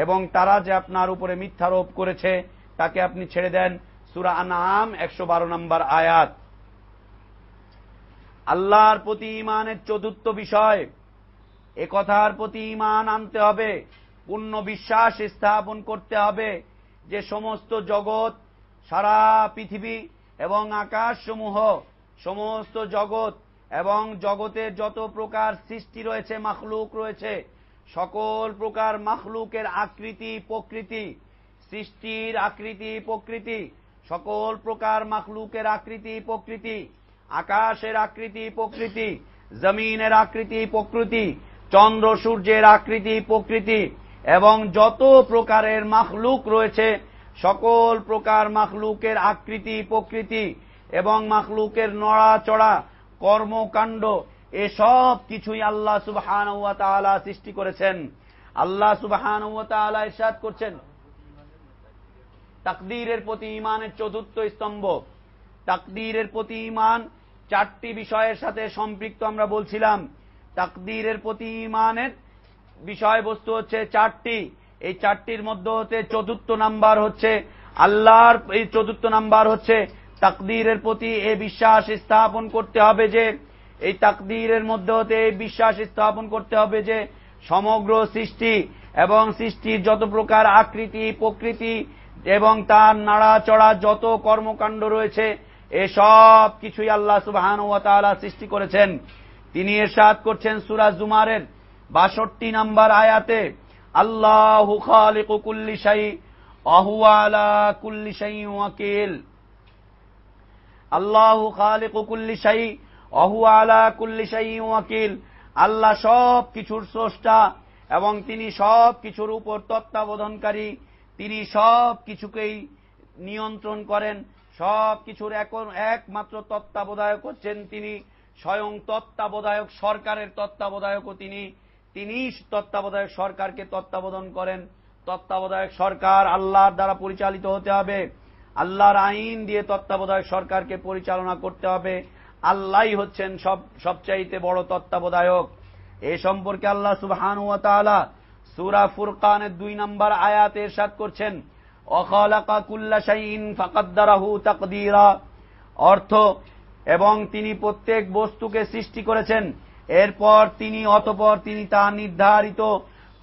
C: এবং তারা যে আপনার উপরে মিথ্যারোপ করেছে তাকে আপনি ছেড়ে দেন। সূরা আনআম 112 নম্বর আয়াত। আল্লাহর প্রতি ঈমানের চতুর্থ বিষয়, এ কথার প্রতি ঈমান আনতে হবে, পূর্ণ বিশ্বাস স্থাপন করতে হবে যে সমস্ত জগৎ, সারা পৃথিবী এবং আকাশসমূহ, সমস্ত জগৎ এবং জগতের যত প্রকার সৃষ্টি রয়েছে, মাখলুক রয়েছে, সকল প্রকার মাখলুকের আকৃতি প্রকৃতি, সৃষ্টির আকৃতি প্রকৃতি, সকল প্রকার মাখলুকের আকৃতি প্রকৃতি, আকাশের আকৃতি প্রকৃতি, জমিনের আকৃতি প্রকৃতি, চন্দ্র সূর্যের আকৃতি প্রকৃতি এবং যত প্রকারের মাখলুক রয়েছে, সকল প্রকার মাখলুকের আকৃতি প্রকৃতি এবং মাখলুকের নড়াচড়া কর্মকাণ্ড, এসব কিছুই আল্লাহ সুবহানাহু ওয়া তাআলা সৃষ্টি করেছেন। আল্লাহ সুবহানাহু ওয়া তাআলা ইরশাদ করছেন, তাকদীরের প্রতি ঈমানের চতুর্থ স্তম্ভ। তাকদীরের প্রতি ঈমান চারটি বিষয়ের সাথে সম্পৃক্ত। আমরা বলছিলাম তাকদীরের প্রতি ঈমানের বিষয়বস্তু হচ্ছে চারটি। এই চারটির মধ্যে হতে চতুর্থ নাম্বার হচ্ছে আল্লাহর, এই চতুর্থ নাম্বার হচ্ছে তাকদীরের প্রতি এই বিশ্বাস স্থাপন করতে হবে যে, এই তাকদীরের মধ্যে হতে এই বিশ্বাস স্থাপন করতে হবে যে সমগ্র সৃষ্টি এবং সৃষ্টির যত প্রকার আকৃতি প্রকৃতি এবং তার নাড়াচড়া যত কর্মকাণ্ড রয়েছে, এসব কিছুই আল্লাহ সুবহানাহু ওয়া তাআলা সৃষ্টি করেছেন। তিনি ইরশাদ করছেন সূরা জুমারের 62 নম্বর আয়াতে, আল্লাহু খালিকু কুল্লি শাই ওয়া হুয়া আলা কুল্লি শাইইন ওয়াকিল। আল্লাহু খালিকু কুল্লি শাই ওয়া হুয়া আলা কুল্লি শাইইন ওয়াকিল। আল্লাহ সব কিছুর স্রষ্টা এবং তিনি সব কিছুর উপর তত্ত্বাবধানকারী। তিনি সব কিছুকেই নিয়ন্ত্রণ করেন, সব কিছুর একমাত্র তত্ত্বাবধায়ক হচ্ছেন তিনি। স্বয়ং তত্ত্বাবধায়ক সরকারের তত্ত্বাবধায়কও তিনি তত্ত্বাবধায়ক সরকারকে তত্ত্বাবধান করেন। তত্ত্বাবধায়ক সরকার আল্লাহর দ্বারা পরিচালিত হতে হবে, আল্লাহর আইন দিয়ে তত্ত্বাবধায়ক সরকারকে পরিচালনা করতে হবে। আল্লাহই হচ্ছেন সবচাইতে বড় তত্ত্বাবধায়ক। এ সম্পর্কে আল্লাহ সুবহানাহু ওয়া তাআলা সূরা ফুরকানের 2 নম্বর আয়াতে ইরশাদ করছেন, ওয়াখালাকা কুল্লা শাইইন ফাকাদ্দারাহু তাকদীরা। অর্থ, এবং তিনি প্রত্যেক বস্তুকে সৃষ্টি করেছেন, অতঃপর তিনি তা নির্ধারিত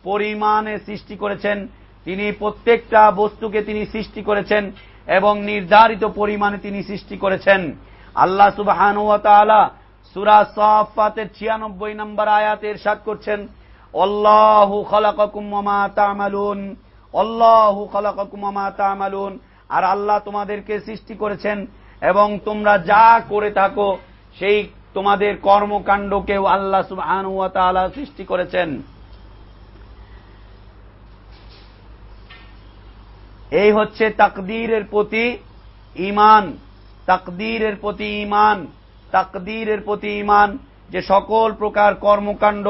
C: পরিমাণে সৃষ্টি করেছেন। তিনি প্রত্যেকটা বস্তুকে তিনি সৃষ্টি করেছেন এবং নির্ধারিত পরিমাণে তিনি সৃষ্টি করেছেন। আল্লাহ সুবহানাহু ওয়া তাআলা সূরা সাফফাতের 96 নম্বর আয়াতে ইরশাদ করছেন, আল্লাহু খালাকাকুম ওয়া মা তা'মালুন। আল্লাহু খালাকাকুম ওয়া মা তা'মালুন। আর আল্লাহ তোমাদেরকে সৃষ্টি করেছেন এবং তোমরা যা করে থাকো সেই তোমাদের কর্মকাণ্ডকেও আল্লাহ সুবহানাহু ওয়া তাআলা সৃষ্টি করেছেন। এই হচ্ছে তাকদীরের প্রতি ঈমান। তাকদীরের প্রতি ঈমান, তাকদীরের প্রতি ঈমান যে সকল প্রকার কর্মকাণ্ড,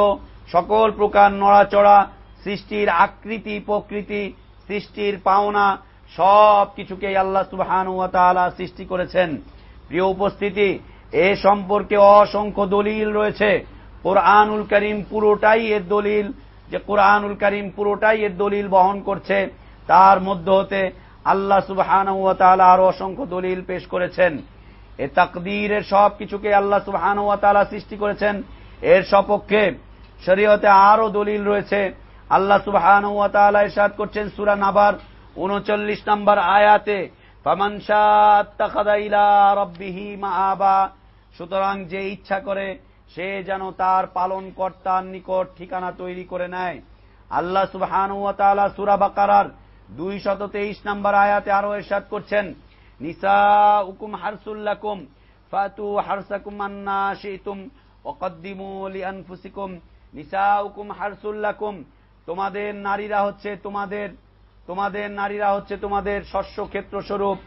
C: সকল প্রকার নড়াচড়া, সৃষ্টির আকৃতি প্রকৃতি, সৃষ্টির পাওনা, সব কিছুকেই আল্লাহ সুবহানাহু ওয়া তাআলা সৃষ্টি করেছেন। প্রিয় উপস্থিতি, এ সম্পর্কে অসংখ্য দলিল রয়েছে। কোরআনুল কারীম পুরোটাই এর দলিল, যে কোরআনুল কারীম পুরোটাই এর দলিল বহন করছে। তার মধ্য হতে আল্লাহ সুবহানাহু ওয়া তাআলা আরো অসংখ্য দলিল পেশ করেছেন। এ তাকদীরের সব কিছুকে আল্লাহ সুবহানাহু ওয়া তাআলা সৃষ্টি করেছেন। এর সপক্ষে শরীয়তে আরো দলিল রয়েছে। আল্লাহ সুবহানাহু ওয়া তাআলা ইরশাদ করছেন সূরা নাবার 39 নম্বর আয়াতে, ফামান শাআ আত্তাখাযা ইলা রাব্বিহি মাআবা, সুতরাং যে ইচ্ছা করে সে যেন তার পালনকর্তার নিকট ঠিকানা তৈরি করে নেয়। আল্লাহ সুবহানাহু ওয়া তাআলা সূরা বাকারার 223 নম্বর আয়াতে আরো ইরশাদ করছেন, নিসাউকুম হারসুল লাকুম ফাতু হারসাকুম আন্না শিতুম ওয়াকদ্দিমু লিআনফুসিকুম। নিসাউকুম হারসুল লাকুম, তোমাদের নারীরা হচ্ছে তোমাদের শস্য ক্ষেত্র স্বরূপ।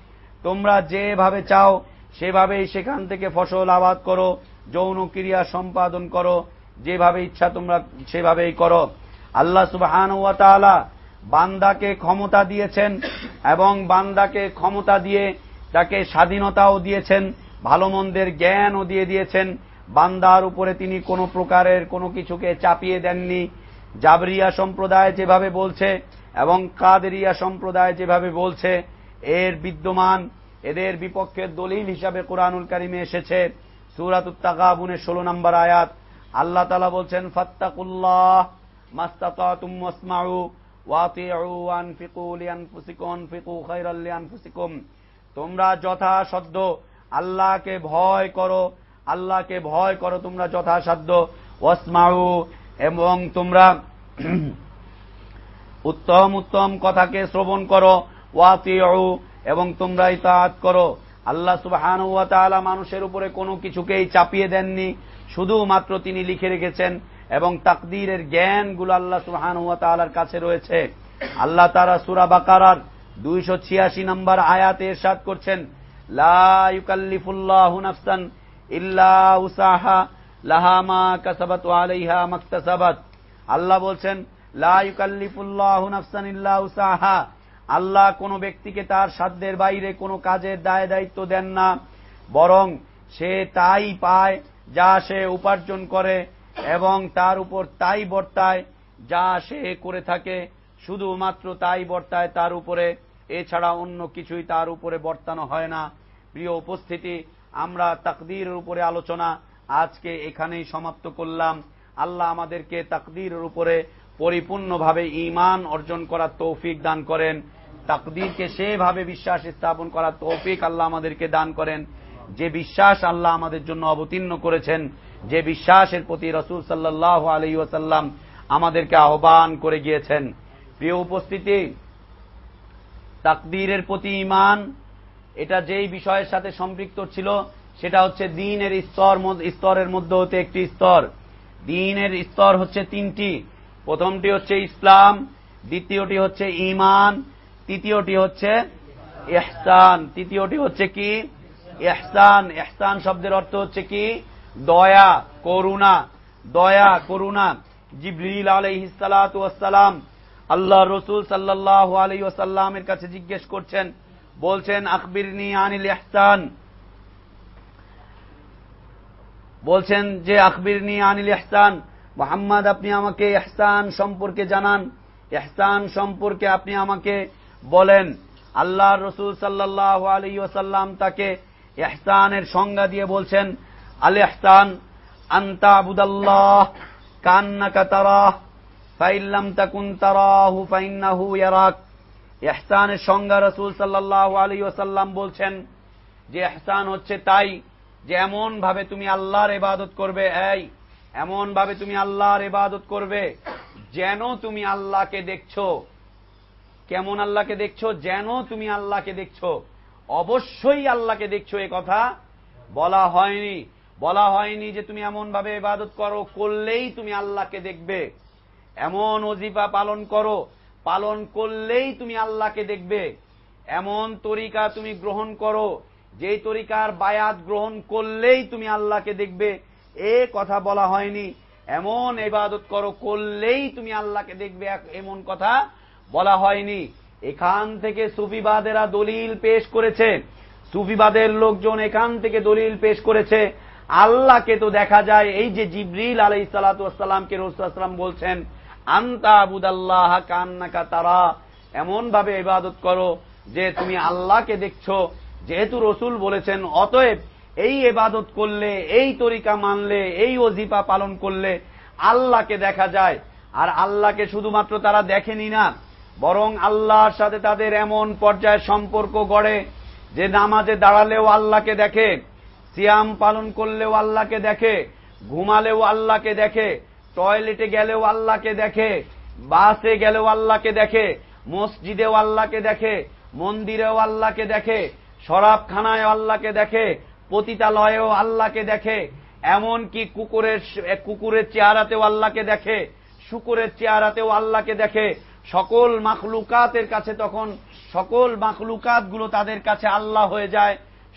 C: তোমরা যেভাবে চাও সেভাবেই সেখান থেকে ফসল আবাদ করো, যৌন ক্রিয়া সম্পাদন করো, যেভাবে ইচ্ছা তোমরা সেভাবেই করো। আল্লাহ সুবহানাহু ওয়া তাআলা বান্দাকে ক্ষমতা দিয়েছেন এবং বান্দাকে ক্ষমতা দিয়ে তাকে স্বাধীনতাও দিয়েছেন, ভালো মন্দের জ্ঞানও দিয়ে দিয়েছেন। বান্দার উপরে তিনি কোনো প্রকারের কোনো কিছুকে চাপিয়ে দেননি। জাবরিয়া সম্প্রদায় যেভাবে বলছে এবং কাদেরিয়া সম্প্রদায় যেভাবে বলছে, এর বিদ্যমান এদের বিপক্ষে দলিল হিসাবে কোরআনুল কারীমে এসেছে। সূরাতুত তাগাবুনের 16 নম্বর আয়াত আল্লাহ তাআলা বলছেন, ফাত্তাকুল্লাহ মাসতাতাতুম ওয়াসমাউ ওয়াতিউ ওয়ানফিকু লিআনফুসিকুম আনফিকু খায়রাল লিআনফুসিকুম। তোমরা যথাসাধ্য আল্লাহকে ভয় করো তোমরা যথাসাধ্য। ওয়াসমাউ, এবং তোমরা উত্তম উত্তম কথাকে শ্রবণ করো। ওয়াতিউ, এবং তোমরা ইতাআত করো। আল্লাহ সুবহানাহু ওয়া তাআলা মানুষের উপরে কোনো কিছুকেই চাপিয়ে দেননি, শুধুমাত্র তিনি লিখে রেখেছেন এবং তাকদীরের জ্ঞানগুলো আল্লাহ সুবহানাহু ওয়া তাআলার কাছে রয়েছে। আল্লাহ তাআলা সূরা বাকারার 286 নম্বর আয়াতে ইরশাদ করছেন, লা ইউকাল্লিফুল্লাহু নাফসান ইল্লা উসাহা লাহা মা কাসাবাত ওয়া আলাইহা মাকতাসাবাত। আল্লাহ বলছেন, লা ইউকাল্লিফুল্লাহু নাফসান ইল্লা উসাহা, আল্লাহ কোন ব্যক্তিকে তার সাধ্যের বাইরে কোনো কাজের দায় দায়িত্ব দেন না, বরং সে তাই পায় যা সে উপার্জন করে এবং তার উপর তাই বর্তায় যা সে করে থাকে, শুধুমাত্র তাই বর্তায় তার উপরে, এছাড়া অন্য কিছুই তার উপরে বর্তানো হয় না। প্রিয় উপস্থিতি, আমরা তাকদীরের উপরে আলোচনা আজকে এখানেই সমাপ্ত করলাম। আল্লাহ আমাদেরকে তাকদীরের উপরে পরিপূর্ণভাবে ঈমান অর্জন করার তৌফিক দান করেন। তাকদীরকে সেভাবে বিশ্বাস স্থাপন করার তৌফিক আল্লাহ আমাদেরকে দান করেন যে বিশ্বাস আল্লাহ আমাদের জন্য অবতীর্ণ করেছেন, যে বিশ্বাসের প্রতি রাসূল সাল্লাল্লাহু আলাইহি ওয়াসাল্লাম আমাদেরকে আহ্বান করে গিয়েছেন। প্রিয় উপস্থিতি, তাকদীরের প্রতি ঈমান এটা যেই বিষয়ের সাথে সম্পৃক্ত ছিল সেটা হচ্ছে দ্বীনের স্তরের মধ্যে হতে একটি স্তর। দ্বীনের স্তর হচ্ছে 3টি। প্রথমটি হচ্ছে ইসলাম, দ্বিতীয়টি হচ্ছে ঈমান, তৃতীয়টি হচ্ছে ইহসান। তৃতীয়টি হচ্ছে কি? ইহসান। ইহসান শব্দের অর্থ হচ্ছে কি? দয়া, করুণা। দয়া, করুণা। জিবরিল আলাইহিস সালাতু ওয়াস সালাম আল্লাহ রাসূল সাল্লাল্লাহু আলাইহি ওয়াসাল্লামের কাছে জিজ্ঞেস করছেন, বলছেন, আখবিরনি আনিল ইহসান, বলছেন যে আখবিরনি আনিল ইহসান, মুহাম্মদ আপনি আমাকে ইহসান সম্পর্কে জানান, ইহসান সম্পর্কে আপনি আমাকে বলেন। আল্লাহর রাসূল সাল্লাল্লাহু আলাইহি ওয়াসাল্লাম তাকে ইহসানের সংজ্ঞা দিয়ে বলছেন, আল ইহসান আনতা আবুদাল্লাহ কান্নাকা তারাহ ফাইন লাম তাকুন তারাহু ফাইন্নাহু ইয়ারাক। ইহসানের সংজ্ঞা রাসূল সাল্লাল্লাহু আলাইহি ওয়াসাল্লাম বলছেন যে ইহসান হচ্ছে তাই যে এমন ভাবে তুমি আল্লাহর ইবাদত করবে, এমন ভাবে তুমি আল্লাহর ইবাদত করবে যেন তুমি আল্লাহকে দেখছো। কেমন আল্লাহকে দেখছো? যেন তুমি আল্লাহকে দেখছো। অবশ্যই আল্লাহকে দেখছো এ কথা বলা হয়নি। বলা হয়নি যে তুমি এমন ভাবে ইবাদত করো, করলেই তুমি আল্লাহকে দেখবে। এমন ওজিফা পালন করো, পালন করলেই তুমি আল্লাহকে দেখবে। এমন তরিকা তুমি গ্রহণ করো, যেই তরিকার বায়াত গ্রহণ করলেই তুমি আল্লাহকে দেখবে, এ কথা বলা হয়নি। এমন ইবাদত করো, করলেই তুমি আল্লাহকে দেখবে, এমন কথা বলা হয়নি। এখান থেকে সুফিবাদেরা দলিল পেশ করেছে। সুফিবাদের লোকজন এখান থেকে দলিল পেশ করেছে আল্লাহকে তো দেখা যায়, এই যে জিবরিল আলাইহিস সালাতু ওয়াস সালামকে রাসূল সাল্লাল্লাহু আলাইহি ওয়াসাল্লাম বলছেন আনতা আবুদাল্লাহ কান্নাকা তারা, এমন ভাবে ইবাদত করো যে তুমি আল্লাহকে দেখছো। যেহেতু রাসূল বলেছেন, অতএব এই ইবাদত করলে, এই তরিকা মানলে, এই ওজিফা পালন করলে আল্লাহকে দেখা যায়। আর আল্লাহকে শুধুমাত্র তারা দেখেনি না, বরং আল্লাহর সাথে তাদের এমন পর্যায়ে সম্পর্ক গড়ে যে নামাজে দাঁড়ালেও আল্লাহকে দেখে, সিয়াম পালন করলেও আল্লাহকে দেখে, ঘুমালেও আল্লাহকে দেখে, টয়লেটে গেলেও আল্লাহকে দেখে, বাসে গেলেও আল্লাহকে দেখে, মসজিদেও আল্লাহকে দেখে, মন্দিরেও আল্লাহকে দেখে, শরাবখানায় আল্লাহকে দেখে, পতিতালয়েও আল্লাহকে দেখে, এমনকি কুকুরের চেহারাতেও আল্লাহকে দেখে, শুকরের চেহারাতেও আল্লাহকে দেখে। সকল মাখলুকাতের কাছে তখন সকল মাখলুকাতগুলো তাদের কাছে আল্লাহ হয়ে যায়,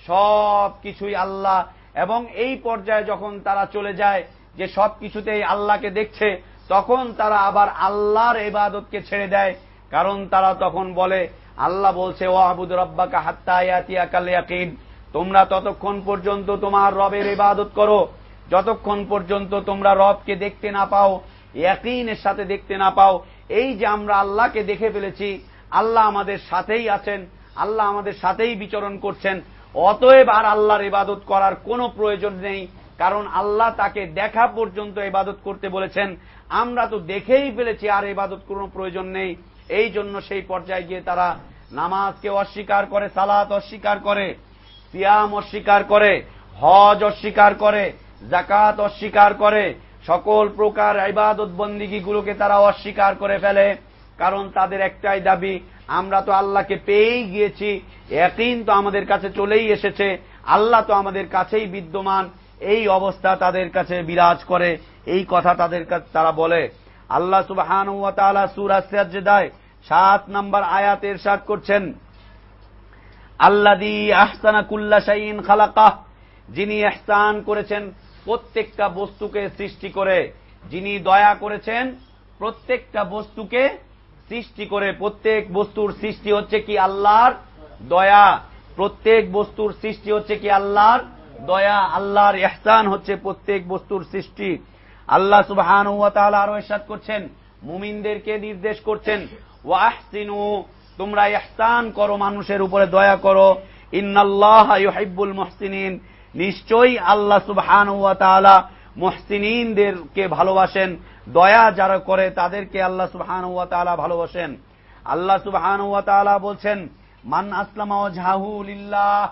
C: সব কিছুই আল্লাহ। এবং এই পর্যায়ে যখন তারা চলে যায় যে সব কিছুতেই আল্লাহকে দেখছে, তখন তারা আবার আল্লাহর ইবাদতকে ছেড়ে দেয়। কারণ তারা তখন বলে, আল্লাহ বলছে ওয়াবুদ রাব্বাকা হাত্তা ইয়াতিয়াকাল ইয়াকিন, তোমরা ততক্ষণ পর্যন্ত তোমার রবের ইবাদত করো যতক্ষণ পর্যন্ত তোমরা রবকে দেখতে না পাও, ইয়াকিনের সাথে দেখতে না পাও। এই যে আমরা আল্লাহকে দেখে ফেলেছি, আল্লাহ আমাদের সাথেই আছেন, আল্লাহ আমাদের সাথেই বিচরণ করছেন, অতএব আর আল্লাহর ইবাদত করার কোনো প্রয়োজন নেই। কারণ আল্লাহ তাকে দেখা পর্যন্ত ইবাদত করতে বলেছেন, আমরা তো দেখেই ফেলেছি, আর ইবাদত কোনো প্রয়োজন নেই। এই জন্য সেই পর্যায়ে গিয়ে তারা নামাজকে অস্বীকার করে, সালাত অস্বীকার করে, সিয়াম অস্বীকার করে, হজ অস্বীকার করে, যাকাত অস্বীকার করে, সকল প্রকার ইবাদত বন্দিগিগুলোকে তারা অস্বীকার করে ফেলে। কারণ তাদের একটাই দাবি, আমরা তো আল্লাহকে পেয়েই গিয়েছি, ইয়াকিন তো আমাদের কাছে চলেই এসেছে, আল্লাহ তো আমাদের কাছেই বিদ্যমান। এই অবস্থা তাদের কাছে বিরাজ করে, এই কথা তাদের কাছে তারা বলে। আল্লাহ সুবহানাহু ওয়া তাআলা সূরা সাজদায় 7 নম্বর আয়াতে ইরশাদ করছেন, আল্লাযী আহসানা কুল্লা শাইইন খালাকাহ, যিনি ইহসান করেছেন প্রত্যেকটা বস্তুকে সৃষ্টি করে, যিনি দয়া করেছেন প্রত্যেকটা বস্তুকে সৃষ্টি করে। প্রত্যেক বস্তুর সৃষ্টি হচ্ছে কি আল্লাহর দয়া, প্রত্যেক বস্তুর সৃষ্টি হচ্ছে কি আল্লাহর দয়া, আল্লাহর ইহসান হচ্ছে প্রত্যেক বস্তুর সৃষ্টি। আল্লাহ সুবহানাহু ওয়া তাআলা আরো ইরশাদ করছেন, মুমিনদেরকে নির্দেশ করছেন, ওয়া আহসিনু, তোমরা ইহসান করো, মানুষের উপরে দয়া করো, ইন্নাল্লাহা ইউহিব্বুল মুহসিনিন, নিশ্চয়ই আল্লাহ সুবহানাহু ওয়া তাআলা মুহসিনিনদেরকে ভালোবাসেন, দয়া যারা করে তাদেরকে আল্লাহ সুবহানাহু ওয়া তাআলা ভালোবাসেন। আল্লাহ সুবহানাহু ওয়া তাআলা বলছেন, মান আসলামা ওয়াজহাহু লিল্লাহ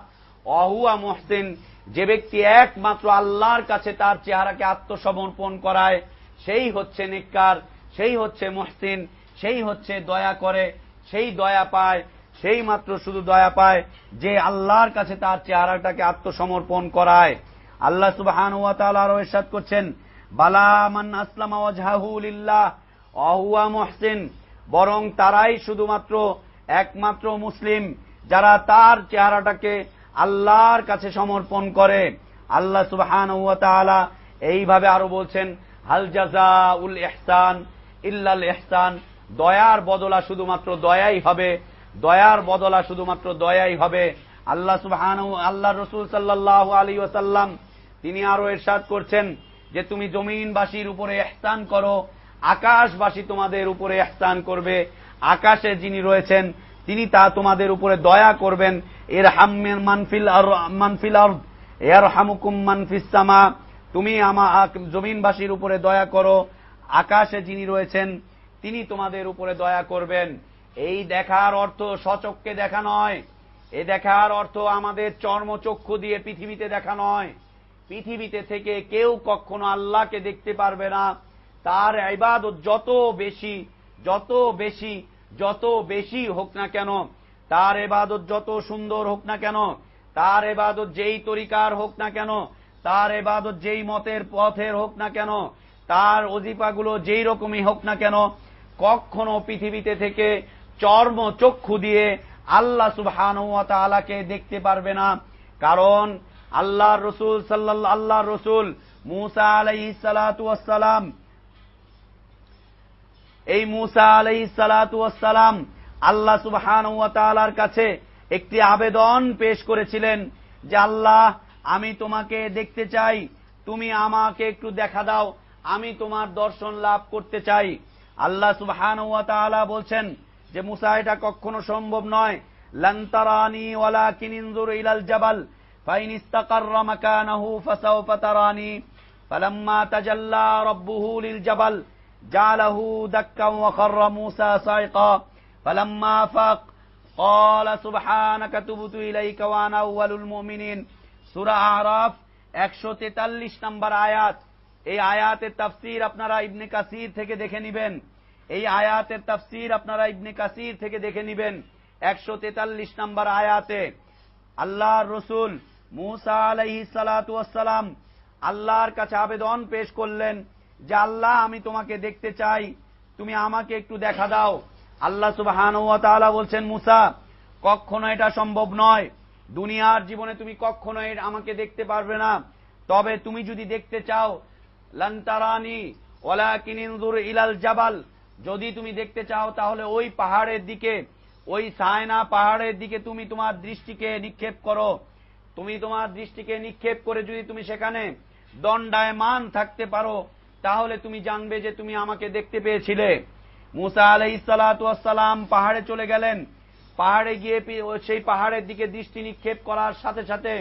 C: ওয়া হুয়া মুহসিন, যে ব্যক্তি একমাত্র আল্লাহর কাছে তার চেহারাকে আত্মসমর্পণ করায়, সেই হচ্ছে নেককার, সেই হচ্ছে মুহসিন, সেই হচ্ছে দয়া করে, সেই দয়া পায়, সেই মাত্র শুধু দয়া পায় যে আল্লাহর কাছে তার চেহারাটাকে আত্মসমর্পণ করায়। আল্লাহ সুবহানাহু ওয়া তাআলা আরো ইরশাদ করছেন, বালা মান আসলামা ওয়াজহাহু লিল্লাহ ওয়া হুয়া মুহসিন, বরং তারাই শুধুমাত্র একমাত্র মুসলিম যারা তার চেহারাটাকে আল্লাহর কাছে সমর্পণ করে। আল্লাহ সুবহানাহু ওয়া তাআলা এইভাবে আরো বলছেন, হাল জাযাউল ইহসান ইল্লাল ইহসান, দয়ার বদলা শুধুমাত্র দয়াই হবে, দয়ার বদলা শুধুমাত্র দয়াই হবে। আল্লাহ সুবহানাহু আল্লাহর রাসূল সাল্লাল্লাহু আলাইহি ওয়াসাল্লাম তিনি আরো ইরশাদ করছেন যে তুমি জমিনবাসীর উপরে ইহসান করো, আকাশবাসী তোমাদের উপরে ইহসান করবে, আকাশে যিনি রয়েছেন তিনি তা তোমাদের উপরে দয়া করবেন। ইরহাম মান ফিল আরদ ইয়ারহামুকুম মান ফিস সামা, তুমি জমিনবাসীর উপরে দয়া করো, আকাশে যিনি রয়েছেন তিনি তোমাদের উপরে দয়া করবেন। এই দেখার অর্থ স্বচক্ষে দেখা নয়, এই দেখার অর্থ আমাদের চর্মচক্ষু দিয়ে পৃথিবীতে দেখা নয়। পৃথিবীতে থেকে কেউ কখনো আল্লাহকে দেখতে পারবে না। তার ইবাদত যত বেশি যত বেশি যত বেশি হোক না কেন, তার ইবাদত যত সুন্দর হোক না কেন, তার ইবাদত যেই তরিকার হোক না কেন, তার ইবাদত যেই মতের পথের হোক না কেন, তার ওজিফাগুলো যেই রকমই হোক না কেন, কখনো পৃথিবীতে থেকে চর্মচক্ষু দিয়ে আল্লাহ সুবহানাহু ওয়া তাআলাকে দেখতে পারবে না। কারণ আল্লাহর রাসূল মূসা আলাইহিস সালাতু ওয়াস সালাম, এই মূসা আলাইহিস সালাতু ওয়াস সালাম আল্লাহ সুবহানাহু ওয়া তাআলার কাছে একটি আবেদন পেশ করেছিলেন যে আল্লাহ, আমি তোমাকে দেখতে চাই, তুমি আমাকে একটু দেখা দাও, আমি তোমার দর্শন লাভ করতে চাই। আল্লাহ সুবহানাহু ওয়া তাআলা বলছেন যে মুসা, এটা কখনো সম্ভব নয়। লান তারানি ওয়ালাকিন ইনজুর ইলাল জাবাল ফাইন ইসতাকাররা মাকানাহু ফাসাওফা তারানি ফালাম্মা তাজাল্লা রাব্বুহু লিল জাবাল জালাহু দাক্কান ওয়া খাররা মুসা সাইকা ফালাম্মা আফাক ক্বালা সুবহানাকা তুবতু ইলাইকা ওয়া আনা আউয়ালুল মুমিনিন। সূরা আরাফ 143 নম্বর আয়াত। এই আয়াতের তাফসীর আপনারা ইবনে কাসির থেকে দেখে নেবেন। এই আয়াতের তাফসীর আপনারা ইবনে কাসির থেকে দেখে নেবেন। 143 নম্বর আয়াতে আল্লাহর রাসূল মুসা আলাইহিস সালাতু ওয়াস সালাম আল্লাহর কাছে আবেদন পেশ করলেন যে আল্লাহ, আমি তোমাকে দেখতে চাই, তুমি আমাকে একটু দেখা দাও। আল্লাহ সুবহানাহু ওয়া তাআলা বলছেন, মুসা, কখনো এটা সম্ভব নয়, দুনিয়ার জীবনে তুমি কখনো আমাকে দেখতে পারবে না। তবে তুমি যদি দেখতে চাও, লান তারানি ওয়ালাকিন ইনজুর ইলাল জাবাল, যদি তুমি দেখতে চাও তাহলে ওই পাহাড়ের দিকে, ওই সায়না পাহাড়ের দিকে তুমি তোমার দৃষ্টিকে নিক্ষেপ করো। তুমি তোমার দৃষ্টিকে নিক্ষেপ করে যদি তুমি সেখানে দণ্ডায়মান থাকতে পারো, তাহলে তুমি জানবে যে তুমি আমাকে দেখতে পেয়েছিলে। মুসা আলাইহিস সালাতু ওয়াস সালাম পাহাড়ে চলে গেলেন। পাহাড়ে গিয়ে সেই পাহাড়ের দিকে দৃষ্টি নিক্ষেপ করার সাথে সাথে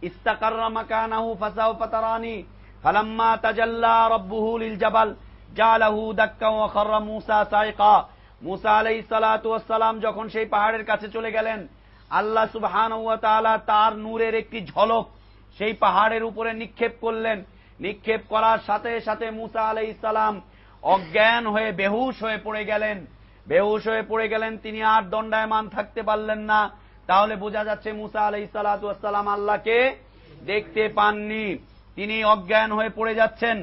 C: ইস্তাকাররা মাকানাহু ফাসাওফা তারানি ফালাম্মা তাজাল্লা রাব্বুহু লিল জাবাল জালাহু দাক্কান ওয়া খাররা মুসা সাইকা। মুসা আলাইহিস সালাতু ওয়াস সালাম যখন সেই পাহাড়ের কাছে চলে গেলেন, আল্লাহ সুবহানাহু ওয়া তাআলা তার নূরের একটি ঝলক সেই পাহাড়ের উপরে নিক্ষেপ করলেন। নিক্ষেপ করার সাথে সাথে মুসা আলাইহিস সালাম অজ্ঞান হয়ে বেহুশ হয়ে পড়ে গেলেন। বেহুশ হয়ে পড়ে গেলেন, তিনি আর দণ্ডায়মান থাকতে পারলেন না। তাহলে বোঝা যাচ্ছে মুসা আলাইহিস সালাতু ওয়াস সালাম আল্লাহকে দেখতে পাননি, তিনি অজ্ঞান হয়ে পড়ে যাচ্ছেন।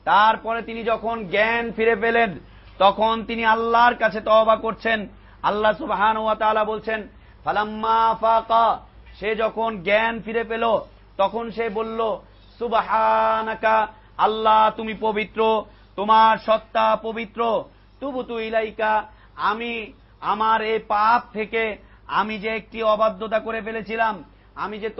C: তারপরে তিনি যখন জ্ঞান ফিরে পেলেন, তখন তিনি আল্লাহর কাছে তওবা করছেন। আল্লাহ সুবহানাহু ওয়া তাআলা বলছেন, ফালাম্মা আফাকা, সে যখন জ্ঞান ফিরে পেল, তখন সে বলল, সুবহানাকা, আল্লাহ তুমি পবিত্র, তোমার সত্তা পবিত্র। তুবতু ইলাইকা, আমি আমার এই পাপ থেকে, আমি যে একটি অবাধ্যতা করে ফেলেছিলাম, আমি যে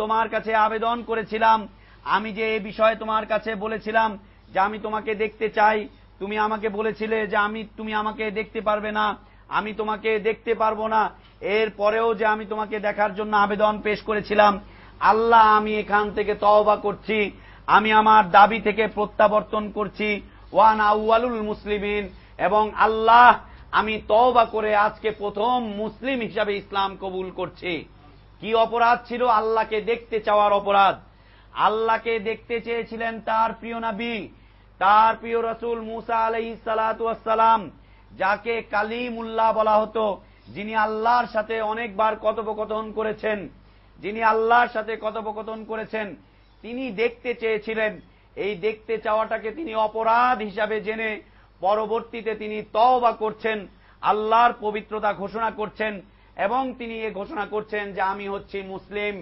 C: তোমার কাছে আবেদন করেছিলাম, আমি যে এই বিষয়ে তোমার কাছে বলেছিলাম যে আমি তোমাকে দেখতে চাই, তুমি আমাকে বলেছিলে যে তুমি আমাকে দেখতে পারবে না, আমি তোমাকে দেখতে পারবো না, এর পরেও যে আমি তোমাকে দেখার জন্য আবেদন পেশ করেছিলাম, আল্লাহ আমি এখান থেকে তওবা করছি, আমি আমার দাবি থেকে প্রত্যাবর্তন করছি। ওয়ান আউয়ালুল মুসলিমিন, এবং আল্লাহ আমি তওবা করে আজকে প্রথম মুসলিম হিসাবে ইসলাম কবুল করছি। কি অপরাধ ছিল? আল্লাহকে দেখতে চাওয়ার অপরাধ। আল্লাহকে দেখতে চেয়েছিলেন তার প্রিয় নবী, তার প্রিয় রাসূল মুসা আলাইহিস সালাতু ওয়াস সালাম, যাকে কালিমুল্লাহ বলা হতো, যিনি আল্লাহর সাথে অনেকবার কথোপকথন করেছেন, যিনি আল্লাহর সাথে কথোপকথন করেছেন, তিনি দেখতে চেয়েছিলেন। এই দেখতে চাওয়াটাকে তিনি অপরাধ হিসাবে জেনে পরবর্তীতে তিনি তওবা করছেন, আল্লাহর পবিত্রতা ঘোষণা করছেন, এবং তিনি এ ঘোষণা করছেন যে আমি হচ্ছি মুসলিম,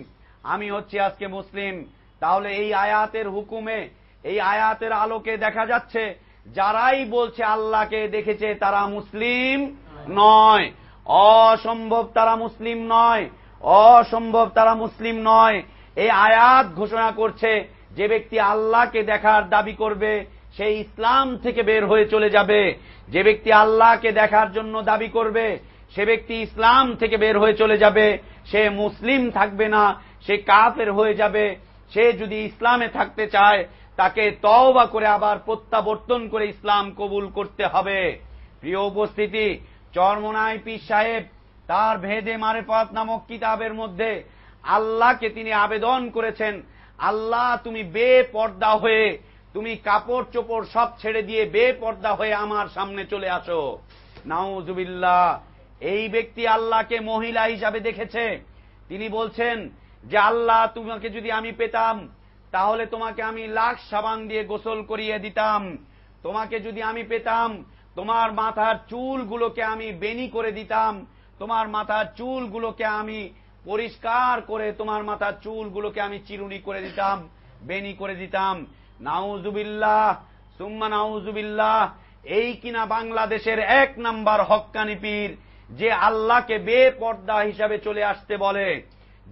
C: আমি হচ্ছি আজকে মুসলিম। তাহলে এই আয়াতের হুকুমে, এই আয়াতের আলোকে দেখা যাচ্ছে যারাই বলছে আল্লাহকে দেখেছে তারা মুসলিম নয়, অসম্ভব তারা মুসলিম নয়, অসম্ভব তারা মুসলিম নয়। এই আয়াত ঘোষণা করছে যে ব্যক্তি আল্লাহকে দেখার দাবি করবে সে ইসলাম থেকে বের হয়ে চলে যাবে, যে ব্যক্তি আল্লাহকে দেখার জন্য দাবি করবে সে ব্যক্তি ইসলাম থেকে বের হয়ে চলে যাবে, সে মুসলিম থাকবে না, সে কাফের হয়ে যাবে। সে যদি ইসলামে থাকতে চায় তাকে তওবা করে আবার প্রত্যাবর্তন করে ইসলাম কবুল করতে হবে। প্রিয় উপস্থিতি, চরমোনাই পীর সাহেব তার ভেদে মারেফাত নামক কিতাবের মধ্যে আল্লাহকে তিনি আবেদন করেছেন, আল্লাহ তুমি বেপর্দা হয়ে, তুমি কাপড় চোপড় সব ছেড়ে দিয়ে বেপর্দা হয়ে আমার সামনে চলে আসো। নাউজুবিল্লাহ। এই ব্যক্তি আল্লাহকে মহিলা হিসাবে দেখেছে। তিনি বলছেন যে আল্লাহ তোমাকে যদি আমি পেতাম তাহলে তোমাকে আমি লাখ সাবান দিয়ে গোসল করিয়ে দিতাম, তোমাকে যদি আমি পেতাম তোমার মাথার চুলগুলোকে আমি বেনি করে দিতাম, তোমার মাথার চুলগুলোকে আমি পরিষ্কার করে তোমার মাথার চুলগুলোকে আমি চিরুনি করে দিতাম, বেনি করে দিতাম। নাউজুবিল্লাহ সুম্মা নাউজুবিল্লাহ। এই কিনা বাংলাদেশের 1 নাম্বার হক্কানি পীর, যে আল্লাহকে বেপর্দা হিসাবে চলে আসতে বলে,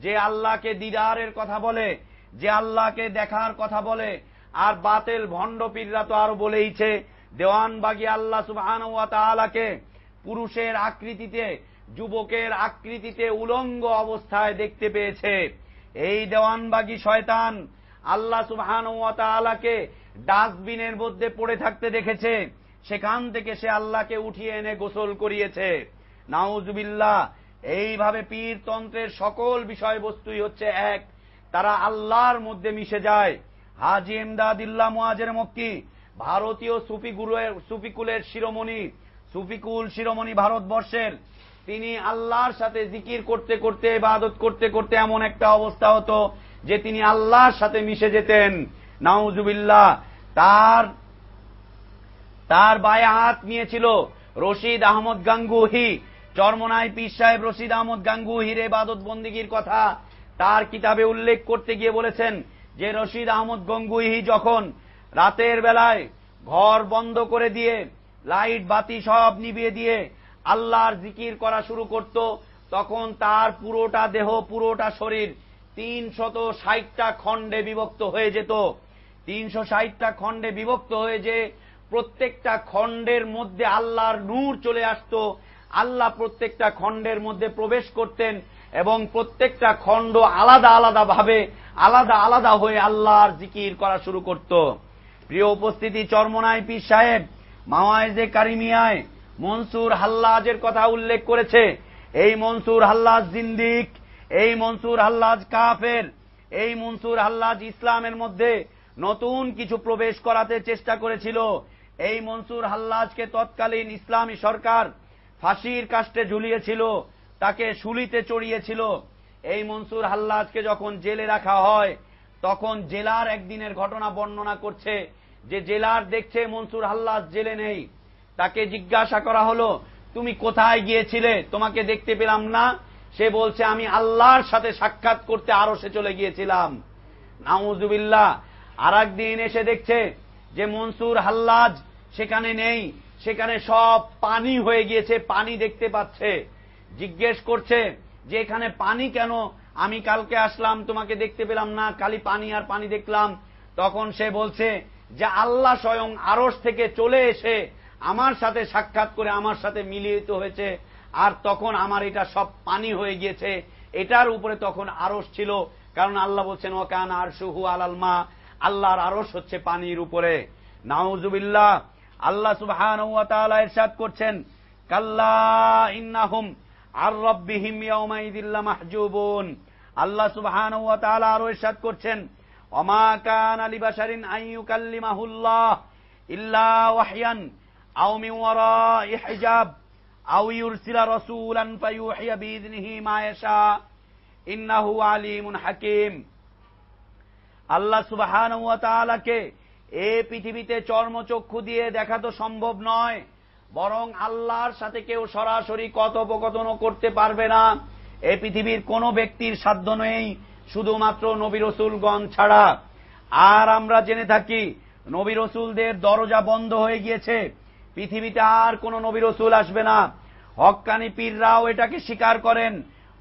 C: যে আল্লাহকে দিদারের কথা বলে, যে আল্লাহকে দেখার কথা বলে। আর বাতিল ভণ্ড পীররা তো আরো বলেইছে, দেওয়ানবাগী আল্লাহ সুবহানাহু ওয়া তাআলাকে পুরুষের আকৃতিতে, যুবকের আকৃতিতে উলঙ্গ অবস্থায় দেখতে পেয়েছে। এই দেওয়ানবাগী শয়তান আল্লাহ সুবহানাহু ওয়া তাআলাকে ডাস্টবিনের মধ্যে পড়ে থাকতে দেখেছে, সেখান থেকে সে আল্লাহকে উঠিয়ে এনে গোসল করিয়েছে। নাউজুবিল্লাহ। এইভাবে পীরতন্ত্রের সকল বিষয়বস্তুই হচ্ছে এক, তারা আল্লাহর মধ্যে মিশে যায়। হাজী ইমদাদুল্লাহ মুআজ্জের মক্কি, ভারতীয় সুফিকুলের শিরোমণি, সুফিকুল শিরোমণি ভারতবর্ষের, তিনি আল্লাহর সাথে জিকির করতে করতে, ইবাদত করতে করতে এমন একটা অবস্থা হতো যে তিনি আল্লাহর সাথে মিশে যেতেন। নাউজুবিল্লাহ। তার বায়াত নিয়েছিল রশিদ আহমদ গাঙ্গুহি। চরমনাই পীর সাহেব রশিদ আহমদ গাঙ্গুহির ইবাদত বন্দেগীর কথা তার কিতাবে উল্লেখ করতে গিয়ে বলেছেন যে রশিদ আহমদ গাঙ্গুহি যখন রাতের বেলায় ঘর বন্ধ করে দিয়ে, লাইট বাতি সব নিভিয়ে দিয়ে আল্লাহর জিকির করা শুরু করত, তখন তার পুরোটা দেহ, পুরোটা শরীর 360টা খণ্ডে বিভক্ত হয়ে যেত। 360টা খণ্ডে বিভক্ত হয়ে যে প্রত্যেকটা খণ্ডের মধ্যে আল্লাহর নূর চলে আসত। আল্লাহ প্রত্যেকটা খণ্ডের মধ্যে প্রবেশ করতেন এবং প্রত্যেকটা খণ্ড আলাদা আলাদা ভাবে, আলাদা আলাদা হয়ে আল্লাহর জিকির করা শুরু করত। প্রিয় উপস্থিতি, চরমনাই পীর সাহেব মাওয়াইজে কারিমিয়ায় মনসুর হাল্লাজের কথা উল্লেখ করেছে। এই মনসুর হাল্লাজ জিন্দিক, এই মনসুর হাল্লাজ কাফের, এই মনসুর হাল্লাজ ইসলামের মধ্যে নতুন কিছু প্রবেশ করাতে চেষ্টা করেছিল। এই মনসুর হাল্লাজকে তৎকালীন ইসলামী সরকার ফাঁসির কাস্টে ঝুলিয়েছিল, তাকে শুলিতে চড়িয়েছিল। এই মনসুর হাল্লাজকে যখন জেলে রাখা হয়, তখন জেলার একদিনের ঘটনা বর্ণনা করছে যে জেলার দেখছে মনসুর হাল্লাজ জেলে নেই। তাকে জিজ্ঞাসা করা হলো, তুমি কোথায় গিয়েছিলে, তোমাকে দেখতে পেলাম না। সে বলছে, আমি আল্লাহর সাথে সাক্ষাৎ করতে আরশে চলে গিয়েছিলাম। নাউজুবিল্লাহ। আর একদিন এসে দেখছে যে মনসুর হাল্লাজ সেখানে নেই, সেখানে সব পানি হয়ে গিয়েছে, পানি দেখতে পাচ্ছে। জিজ্ঞেস করছে যে এখানে পানি কেন, আমি কালকে আসলাম তোমাকে দেখতে পেলাম না, খালি পানি আর পানি দেখলাম। তখন সে বলছে যে আল্লাহ স্বয়ং আরশ থেকে চলে এসে আমার সাথে সাক্ষাৎ করে আমার সাথে মিলিত হয়েছে, আর তখন আমার এটা সব পানি হয়ে গিয়েছে। এটার উপরে তখন আরশ ছিল, কারণ আল্লাহ বলছেন ওয়াকানা আরশুহু আলাল মা, আল্লাহর আরশ হচ্ছে পানির উপরে। নাউজুবিল্লাহ। আল্লাহ সুবহানাহু ওয়া তাআলা ইরশাদ করছেন, কাল্লা ইন্নাহুম আর রাব্বিহিম ইয়াউমাইযিল লামাহজুবুন। আল্লাহ সুবহানাহু ওয়া তাআলা আরো ইরশাদ করছেন, ওমা কানা লিবাশারিন আন ইউকাল্লিমাহুল্লাহ ইল্লা ওয়াহয়ান আও মিন ওয়ারাই হিজাব আও ইউরসিলা রাসূলান ফায়ুহিয়া বিইذনিহি মা ইয়াশা ইন্নাহু আলিমুন হাকীম। আল্লাহ সুবহানাহু ওয়া তাআলাকে এই পৃথিবীতে চর্মচক্ষু দিয়ে দেখা তো সম্ভব নয়, বরং আল্লাহর সাথে কেউ সরাসরি কথোপকথনও করতে পারবে না। এই পৃথিবীর কোন ব্যক্তির সাধ্য নেই, শুধুমাত্র নবী রাসূলগণ ছাড়া। আর আমরা জেনে থাকি নবী রাসূলদের দরজা বন্ধ হয়ে গিয়েছে, পৃথিবীতে আর কোন নবী রাসূল আসবে না। হক্কানি পীররাও এটাকে স্বীকার করেন,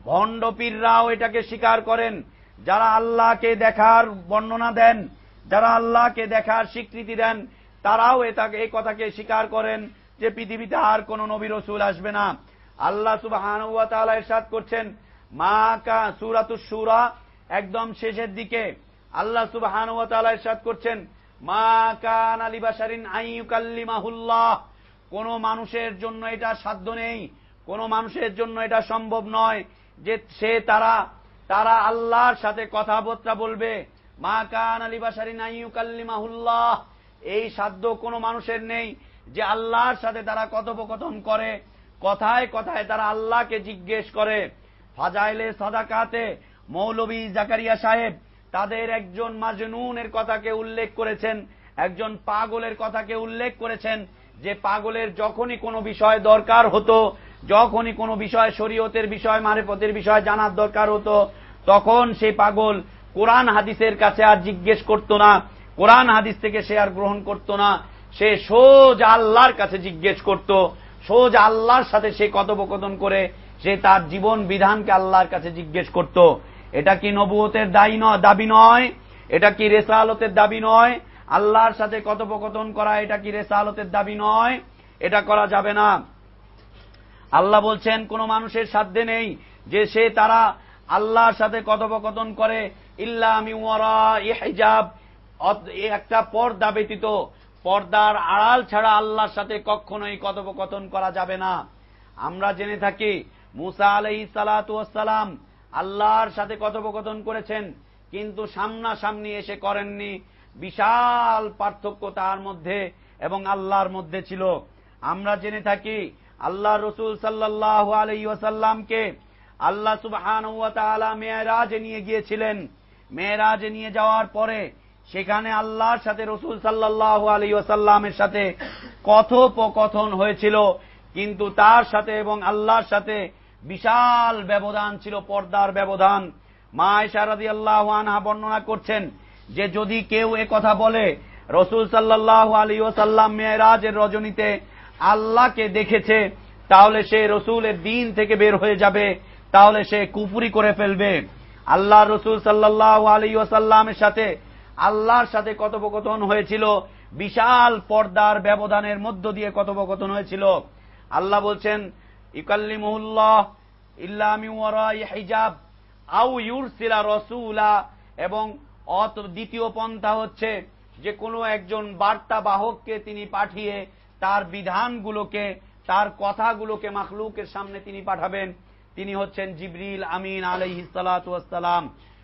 C: ভণ্ড পীররাও এটাকে স্বীকার করেন। যারা আল্লাহকে দেখার বর্ণনা দেন, যারা আল্লাহকে দেখার স্বীকৃতি দেন, তারাও এই কথাকে স্বীকার করেন যে পৃথিবীতে আর কোন নবী রাসূল আসবে না। আল্লাহ সুবহানাহু ওয়া তাআলা ইরশাদ করছেন, সূরাতুশ শূরা একদম শেষের দিকে আল্লাহ সুবহানাহু ওয়া তাআলা ইরশাদ করছেন, মা কানা লিবাশারিন আন ইউকাল্লিমাহুল্লাহ। কোন মানুষের জন্য এটা সাধ্য নেই, কোন মানুষের জন্য এটা সম্ভব নয় যে তারা আল্লাহর সাথে কথাবার্তা বলবে। মা কানা লিবাশারিন আন ইউকাল্লিমাহুল্লাহ, এই সাধ্য কোন মানুষের নেই যে আল্লাহর সাথে তারা কথোপকথন করে, কথায় কথায় তারা আল্লাহকে জিজ্ঞেস করে। ফাজাইলে সাদাকাতে মৌলভী জাকারিয়া সাহেব তাদের একজন মাজনুনের কথাকে উল্লেখ করেছেন, একজন পাগলের কথাকে উল্লেখ করেছেন, যে পাগলের যখনই কোনো বিষয় দরকার হতো, যখনই কোনো বিষয় শরীয়তের বিষয়, মারিফতের বিষয় জানার দরকার হতো, তখন সেই পাগল কোরআন হাদিসের কাছে আর জিজ্ঞেস করত না, কোরআন হাদিস থেকে সে আর গ্রহণ করত না। সে সোজা আল্লাহর কাছে জিজ্ঞেস করত, সোজা আল্লাহর সাথে সে কথোপকথন করে সে তার জীবন বিধানকে আল্লাহর কাছে জিজ্ঞেস করত। এটা কি নবুয়তের দাবি নয়? এটা কি রেসালতের দাবি নয়? আল্লাহর সাথে কথোপকথন করা এটা কি রেসালতের দাবি নয়? এটা করা যাবে না। আল্লাহ বলছেন কোন মানুষের সাধ্যে নেই যে সে তারা আল্লাহর সাথে কথোপকথন করে ইল্লা মিন ওয়ারাই হিজাব, একটা পর্দা ব্যতীত, পর্দার আড়াল ছাড়া আল্লাহর সাথে কখনোই কথোপকথন করা যাবে না। আমরা জেনে থাকি মুসা আলাইহিস সালাতু ওয়াস সালাম আল্লাহর সাথে কথোপকথন করেছেন, কিন্তু সামনাসামনি এসে করেননি। বিশাল পার্থক্য তার মধ্যে এবং আল্লাহর মধ্যে ছিল। আমরা জেনে থাকি আল্লাহর রাসূল সাল্লাল্লাহু আলাইহি ওয়াসাল্লামকে আল্লাহ সুবহানাহু ওয়া তাআলা মেরাজে নিয়ে গিয়েছিলেন। মেরাজে নিয়ে যাওয়ার পরে সেখানে আল্লাহর সাথে রাসূল সাল্লাল্লাহু আলাইহি ওয়াসাল্লামের সাথে কথোপকথন হয়েছিল, কিন্তু তার সাথে এবং আল্লাহর সাথে বিশাল ব্যবধান ছিল, পর্দার ব্যবধান। মা আয়েশা রাদিয়াল্লাহু আনহা বর্ণনা করছেন যে যদি কেউ এ কথা বলে রাসূল সাল্লাল্লাহু আলাইহি ওয়াসাল্লাম মেরাজের রজনীতে আল্লাহকে দেখেছে, তাহলে সে রাসূলের দ্বীন থেকে বের হয়ে যাবে, তাহলে সে কুফরি করে ফেলবে। আল্লাহ রাসূল সাল্লাল্লাহু আলাইহি ওয়াসাল্লামের সাথে আল্লাহর সাথে কথোপকথন হয়েছিল, বিশাল পর্দার ব্যবধানের মধ্য দিয়ে কথোপকথন হয়েছিল। আল্লাহ বলছেন ইকাল্লিমুহুল্লাহ ইল্লা মিন ওয়ারাই হিজাব আও ইউরসিলা রাসূলা, এবং দ্বিতীয় পন্থা হচ্ছে যে কোনো একজন বার্তা বাহককে তিনি পাঠিয়ে তার বিধানগুলোকে, তার কথাগুলোকে মাখলুকের সামনে তিনি পাঠাবেন। তিনি হচ্ছেন জিবরিল আমিন আলাইহিস সালাতু ওয়াস সালাম,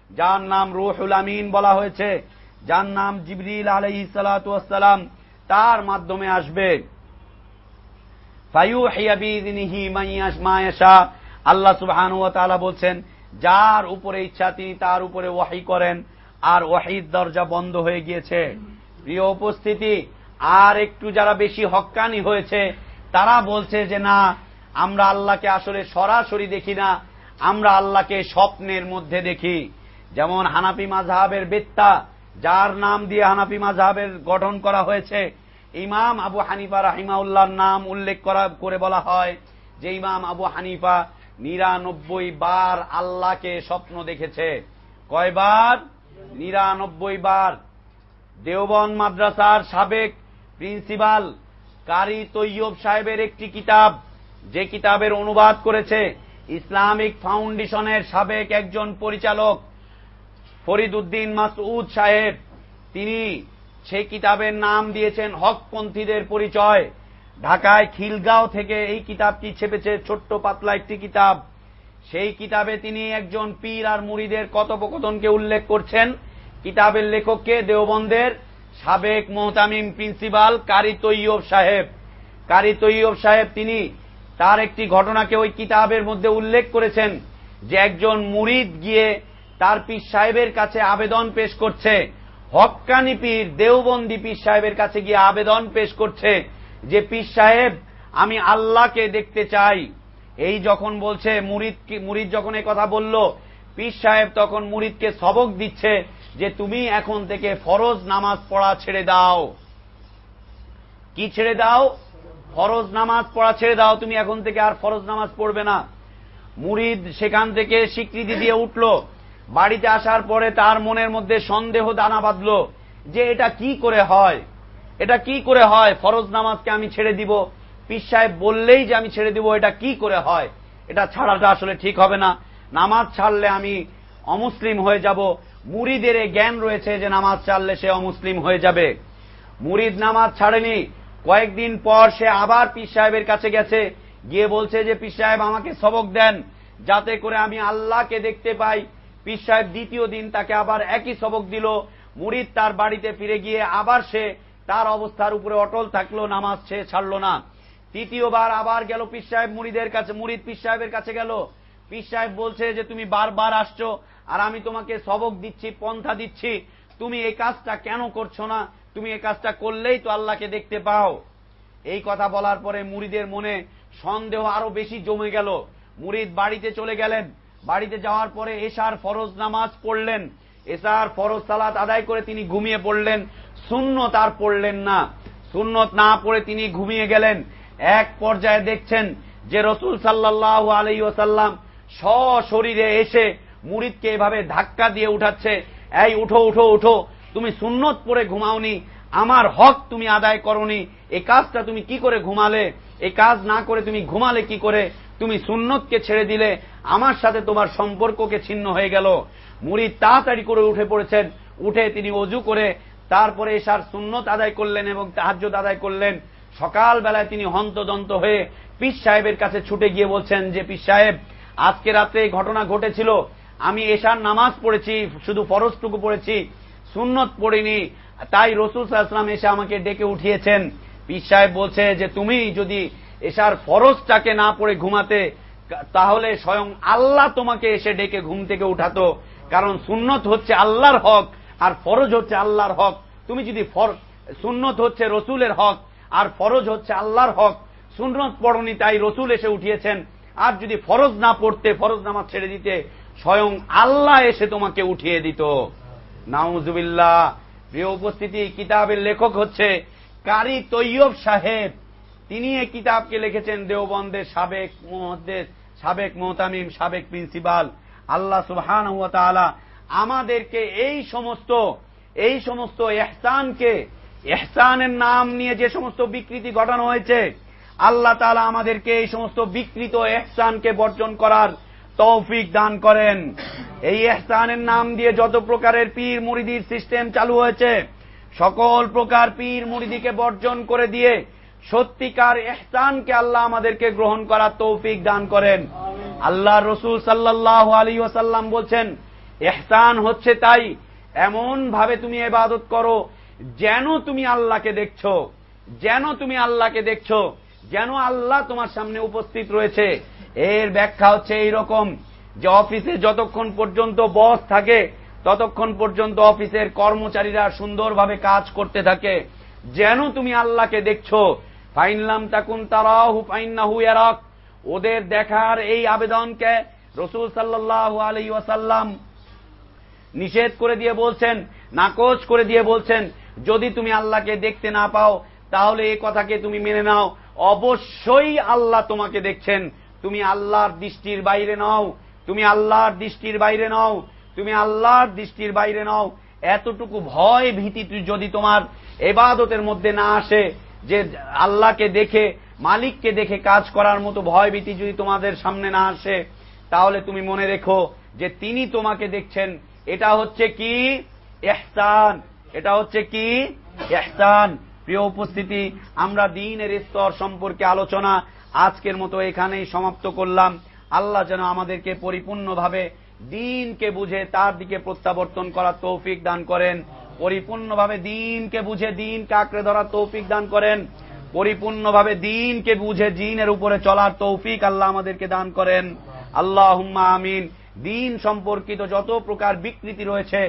C: যার নাম রূহুল আমিন বলা হয়েছে, যার নাম জিবরিল আলাইহিস সালাতু ওয়াস সালাম, তার মাধ্যমে আসবে। ফায়ুহিয়া বিইذনিহি মা ইয়াশা, আল্লাহ সুবহানাহু ওয়া তাআলা বলছেন যার উপরে ইচ্ছা তিনি তার উপরে ওহী করেন, আর ওহীর দরজা বন্ধ হয়ে গিয়েছে। প্রিয় উপস্থিতি, আর একটু যারা বেশি হক্কানি হয়েছে তারা বলছে যে না, আমরা আল্লাহকে আসলে সরাসরি দেখি না, আমরা আল্লাহকে স্বপ্নের মধ্যে দেখি। যেমন হানাফি মাযহাবের বেত্তা, যার নাম দিয়ে হানাফি মাযহাবের গঠন করা হয়েছে, ইমাম আবু হানিফা রাহিমাহুল্লাহর নাম উল্লেখ করে বলা হয় যে ইমাম আবু হানিফা 99 বার আল্লাহকে স্বপ্ন দেখেছে। কয়বার? 99 বার। দেওবন্দ মাদ্রাসার সাবেক প্রিন্সিপাল কারি তৈয়ব সাহেবের একটি কিতাব, যে কিতাবের অনুবাদ করেছে ইসলামিক ফাউন্ডেশনের সাবেক একজন পরিচালক ফরিদউদ্দিন মাসউদ সাহেব, তিনি সেই কিতাবের নাম দিয়েছেন হকপন্থীদের পরিচয়। ঢাকায় খিলগাঁও থেকে এই কিতাবটি ছেপেছে, ছোট্ট পাতলা একটি কিতাব। সেই কিতাবে তিনি একজন পীর আর মুরিদের কথোপকথনকে উল্লেখ করছেন। কিতাবের লেখককে দেওবন্দের সাবেক মুহতামিম প্রিন্সিপাল কারি তৈয়ব সাহেব। কারি তৈয়ব সাহেব তিনি তার একটি ঘটনাকে ওই কিতাবের মধ্যে উল্লেখ করেছেন যে একজন মুরিদ গিয়ে তার পীর সাহেবের কাছে আবেদন পেশ করছে, হক্কানি পীর দেওবন্দি পীর সাহেবের কাছে গিয়ে আবেদন পেশ করছে যে পীর সাহেব আমি আল্লাহকে দেখতে চাই। এই যখন বলছে, মুরিদ যখন এই কথা বলল, পীর সাহেব তখন মুরিদকে সবক দিচ্ছে যে তুমি এখন থেকে ফরজ নামাজ পড়া ছেড়ে দাও। কি ছেড়ে দাও? ফরজ নামাজ পড়া ছেড়ে দাও, তুমি এখন থেকে আর ফরজ নামাজ পড়বে না। মুরিদ সেখান থেকে স্বীকৃতি দিয়ে উঠল। বাড়িতে আসার পরে তার মনের মধ্যে সন্দেহ দানা বাঁধল যে এটা কি করে হয়, এটা কি করে হয়, ফরজ নামাজকে আমি ছেড়ে দিব, পীর সাহেব বললেই যে আমি ছেড়ে দিব, এটা কি করে হয়, এটা ছাড়াটা আসলে ঠিক হবে না, নামাজ ছাড়লে আমি অমুসলিম হয়ে যাব। মুরিদের জ্ঞান রয়েছে যে নামাজ ছাড়লে সে অমুসলিম হয়ে যাবে। মুরিদ নামাজ ছাড়েনি। কয়েকদিন পর সে আবার পীর সাহেবের কাছে গেছে, গিয়ে বলছে যে পীর সাহেব আমাকে সবক দেন যাতে করে আমি আল্লাহকে দেখতে পাই। পীর সাহেব দ্বিতীয় দিন তাকে আবার একই সবক দিল। মুরিদ তার বাড়িতে ফিরে গিয়ে আবার সে তার অবস্থার উপরে অটল থাকলো, নামাজ সে ছাড়ল না। তৃতীয়বার আবার গেল পীর সাহেব মুরিদের কাছে, মুরিদ পীর সাহেবের কাছে গেল। পীর সাহেব বলছে যে তুমি বারবার আসছো আর আমি তোমাকে সবক দিচ্ছি, পন্থা দিচ্ছি, তুমি এই কাজটা কেন করছো না, তুমি এই কাজটা করলেই তো আল্লাহকে দেখতে পাও। এই কথা বলার পরে মুরিদের মনে সন্দেহ আরো বেশি জমে গেল। মুরিদ বাড়িতে চলে গেলেন। বাড়িতে যাওয়ার পরে এশার ফরজ নামাজ পড়লেন। এশার ফরজ সালাত আদায় করে তিনি ঘুমিয়ে পড়লেন। সুন্নত আর পড়লেন না। সুন্নত না পড়ে তিনি ঘুমিয়ে গেলেন। এক পর্যায়ে দেখছেন যে রাসূল সাল্লাল্লাহু আলাইহি ওয়াসাল্লাম সশরীরে এসে মুরিদকে এভাবে ধাক্কা দিয়ে উঠাচ্ছে, এই উঠো উঠো উঠো, তুমি সুন্নত পড়ে ঘুমাওনি, আমার হক তুমি আদায় করোনি, এই কাজটা তুমি কি করে ঘুমালে, এই কাজ না করে তুমি ঘুমালে কি করে, তুমি সুন্নতকে ছেড়ে দিলে, আমার সাথে তোমার সম্পর্ককে ছিন্ন হয়ে গেল। মুরিদ তাড়াতাড়ি করে উঠে পড়েছেন, উঠে তিনি ওযু করে তারপরে এশার সুন্নত আদায় করলেন এবং তাহাজ্জুদ আদায় করলেন। সকাল বেলায় তিনি হন্তদন্ত হয়ে পীর সাহেবের কাছে ছুটে গিয়ে বলছেন যে পীর সাহেব, আজকে রাতে এই ঘটনা ঘটেছিল, আমি এশার নামাজ পড়েছি, শুধু ফরজটুকু পড়েছি, সুন্নত পড়িনি, তাই রাসূল সাল্লাল্লাহু আলাইহি ওয়াসাল্লাম এসে আমাকে ডেকে উঠিয়েছেন। পীর সাহেব বলছে যে তুমি যদি এশার ফরজটাকে না পড়ে ঘুমাতে, তাহলে স্বয়ং আল্লাহ তোমাকে এসে ডেকে ঘুম থেকে উঠাতো, কারণ সুন্নত হচ্ছে আল্লাহর হক আর ফরজ হচ্ছে আল্লাহর হক। তুমি যদি সুন্নত হচ্ছে রসুলের হক আর ফরজ হচ্ছে আল্লাহর হক, সুন্নত পড়নি তাই রসুল এসে উঠিয়েছেন, আর যদি ফরজ না পড়তে, ফরজ নামাজ ছেড়ে দিতে, স্বয়ং আল্লাহ এসে তোমাকে উঠিয়ে দিত। নাউজুবিল্লাহ। প্রিয় উপস্থিতি, কিতাবের লেখক হচ্ছে কারি তৈয়ব সাহেব। তিনি এই কিতাবকে লিখেছেন দেওবন্দের সাবেক মুহাদ্দিস, সাবেক মুহতামিম, সাবেক প্রিন্সিপাল। আল্লাহ সুবহানাহু ওয়া তাআলা আমাদেরকে এই সমস্ত ইহসানকে, ইহসানের নাম নিয়ে যে সমস্ত বিকৃতি ঘটানো হয়েছে, আল্লাহ তাআলা আমাদেরকে এই সমস্ত বিকৃত ইহসানকে বর্জন করার তৌফিক দান করেন। এই ইহসানের নাম দিয়ে যত প্রকারের পীর মুরিদির সিস্টেম চালু হয়েছে, সকল প্রকার পীর মুরিদিকে বর্জন করে দিয়ে সত্যিকার ইহসানকে আল্লাহ আমাদেরকে গ্রহণ করার তৌফিক দান করেন। আল্লাহ রাসূল সাল্লাল্লাহু আলাইহি ওয়াসাল্লাম বলছেন, ইহসান হচ্ছে তাই এমন ভাবে তুমি ইবাদত করো যেন তুমি আল্লাহকে দেখছো, যেন তুমি আল্লাহকে দেখছো, যেন আল্লাহ তোমার সামনে উপস্থিত রয়েছে। এর ব্যাখ্যা হচ্ছে এইরকম যে অফিসে যতক্ষণ পর্যন্ত বস থাকে ততক্ষণ পর্যন্ত অফিসের কর্মচারীরা সুন্দরভাবে কাজ করতে থাকে, যেন তুমি আল্লাহকে দেখছো। ফাইনলাম তাকুন তারাহু ফাইন্নাহু ইয়ারাক। ওদের দেখার এই আবেদনকে রাসূল সাল্লাল্লাহু আলাইহি ওয়াসাল্লাম নিষেধ করে দিয়ে বলছেন, নাকচ করে দিয়ে বলছেন, যদি তুমি আল্লাহকে দেখতে না পাও তাহলে এই কথাকে তুমি মেনে নাও, অবশ্যই আল্লাহ তোমাকে দেখছেন। তুমি আল্লাহর দৃষ্টির বাইরে নও, তুমি আল্লাহর দৃষ্টির বাইরে নও, তুমি আল্লাহর দৃষ্টির বাইরে নও। এতটুকু ভয় ভীতি যদি তোমার ইবাদতের মধ্যে না আসে, যে আল্লাহকে দেখে, মালিককে দেখে কাজ করার মতো ভয় ভীতি যদি তোমাদের সামনে না আসে, তাহলে তুমি মনে রেখো যে তিনি তোমাকে দেখছেন। এটা হচ্ছে কি? ইহসান। এটা হচ্ছে কি? ইহসান। প্রিয় উপস্থিতি, আমরা দ্বীনের স্তর সম্পর্কে আলোচনা আজকের মতো এখানেই সমাপ্ত করলাম। আল্লাহ যেন আমাদেরকে পরিপূর্ণভাবে দ্বীনকে বুঝে তার দিকে প্রত্যাবর্তন করার তৌফিক দান করেন, পরিপূর্ণভাবে দ্বীনকে বুঝে দ্বীনকে আঁকড়ে ধরার তৌফিক দান করেন, পরিপূর্ণভাবে দ্বীনকে বুঝে দ্বীনের উপরে চলার তৌফিক আল্লাহ আমাদেরকে দান করেন। আল্লাহুম্মা আমিন। দ্বীন সম্পর্কিত যত প্রকার বিকৃতি রয়েছে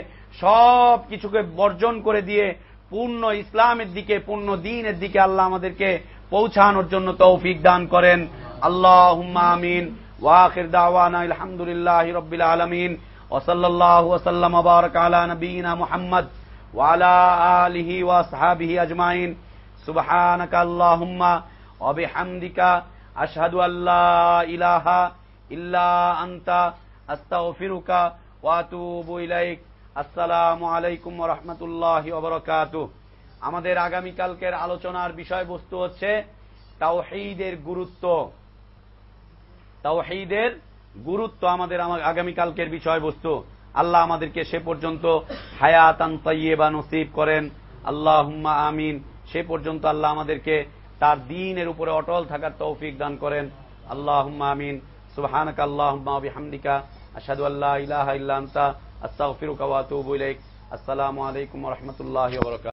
C: সব কিছুকে বর্জন করে দিয়ে পূর্ণ ইসলামের দিকে, পূর্ণ দ্বীনের দিকে আল্লাহ আমাদেরকে পৌঁছানোর জন্য তৌফিক দান করেন। আল্লাহুম্মা আমিন। ওয়া আখির দাওয়ানা আলহামদুলিল্লাহি রাব্বিল আলামিন ওয়া সাল্লাল্লাহু ওয়া সাল্লাম ওয়া বারাকা আলা নবিয়িনা মুহাম্মদ ওয়া আলা আলিহি ওয়া আসহাবিহি আজমাইন। সুবহানাকা আল্লাহুম্মা ওয়া বিহামদিকা আশহাদু আল্লা ইলাহা ইল্লা আনতা আস্তাগফিরুকা ওয়া আতুবু ইলাইক। আসসালামু আলাইকুম ওয়া রাহমাতুল্লাহি ওয়া বারাকাতুহু। আমাদের আগামী কালকের আলোচনার বিষয়বস্তু হচ্ছে তাওহীদের গুরুত্ব। তাওহীদের গুরুত্ব আমাদের আগামী কালকের বিষয়বস্তু। আল্লাহ আমাদেরকে সে পর্যন্ত হায়াতান তাইয়্যিবা নসিব করেন। আল্লাহুম্মা আমিন। সে পর্যন্ত আল্লাহ আমাদেরকে তার দ্বীনের উপরে অটল থাকার তৌফিক দান করেন। আল্লাহুম্মা আমিন। সুবহানাকা আল্লাহুম্মা ওয়া বিহামদিকা আশহাদু আল্লা ইলাহা ইল্লা আনতা আস্তাগফিরুকা ওয়া আতুবু ইলাইক। আসসালামু আলাইকুম ওয়া রাহমাতুল্লাহি ওয়া বারাকাতুহু।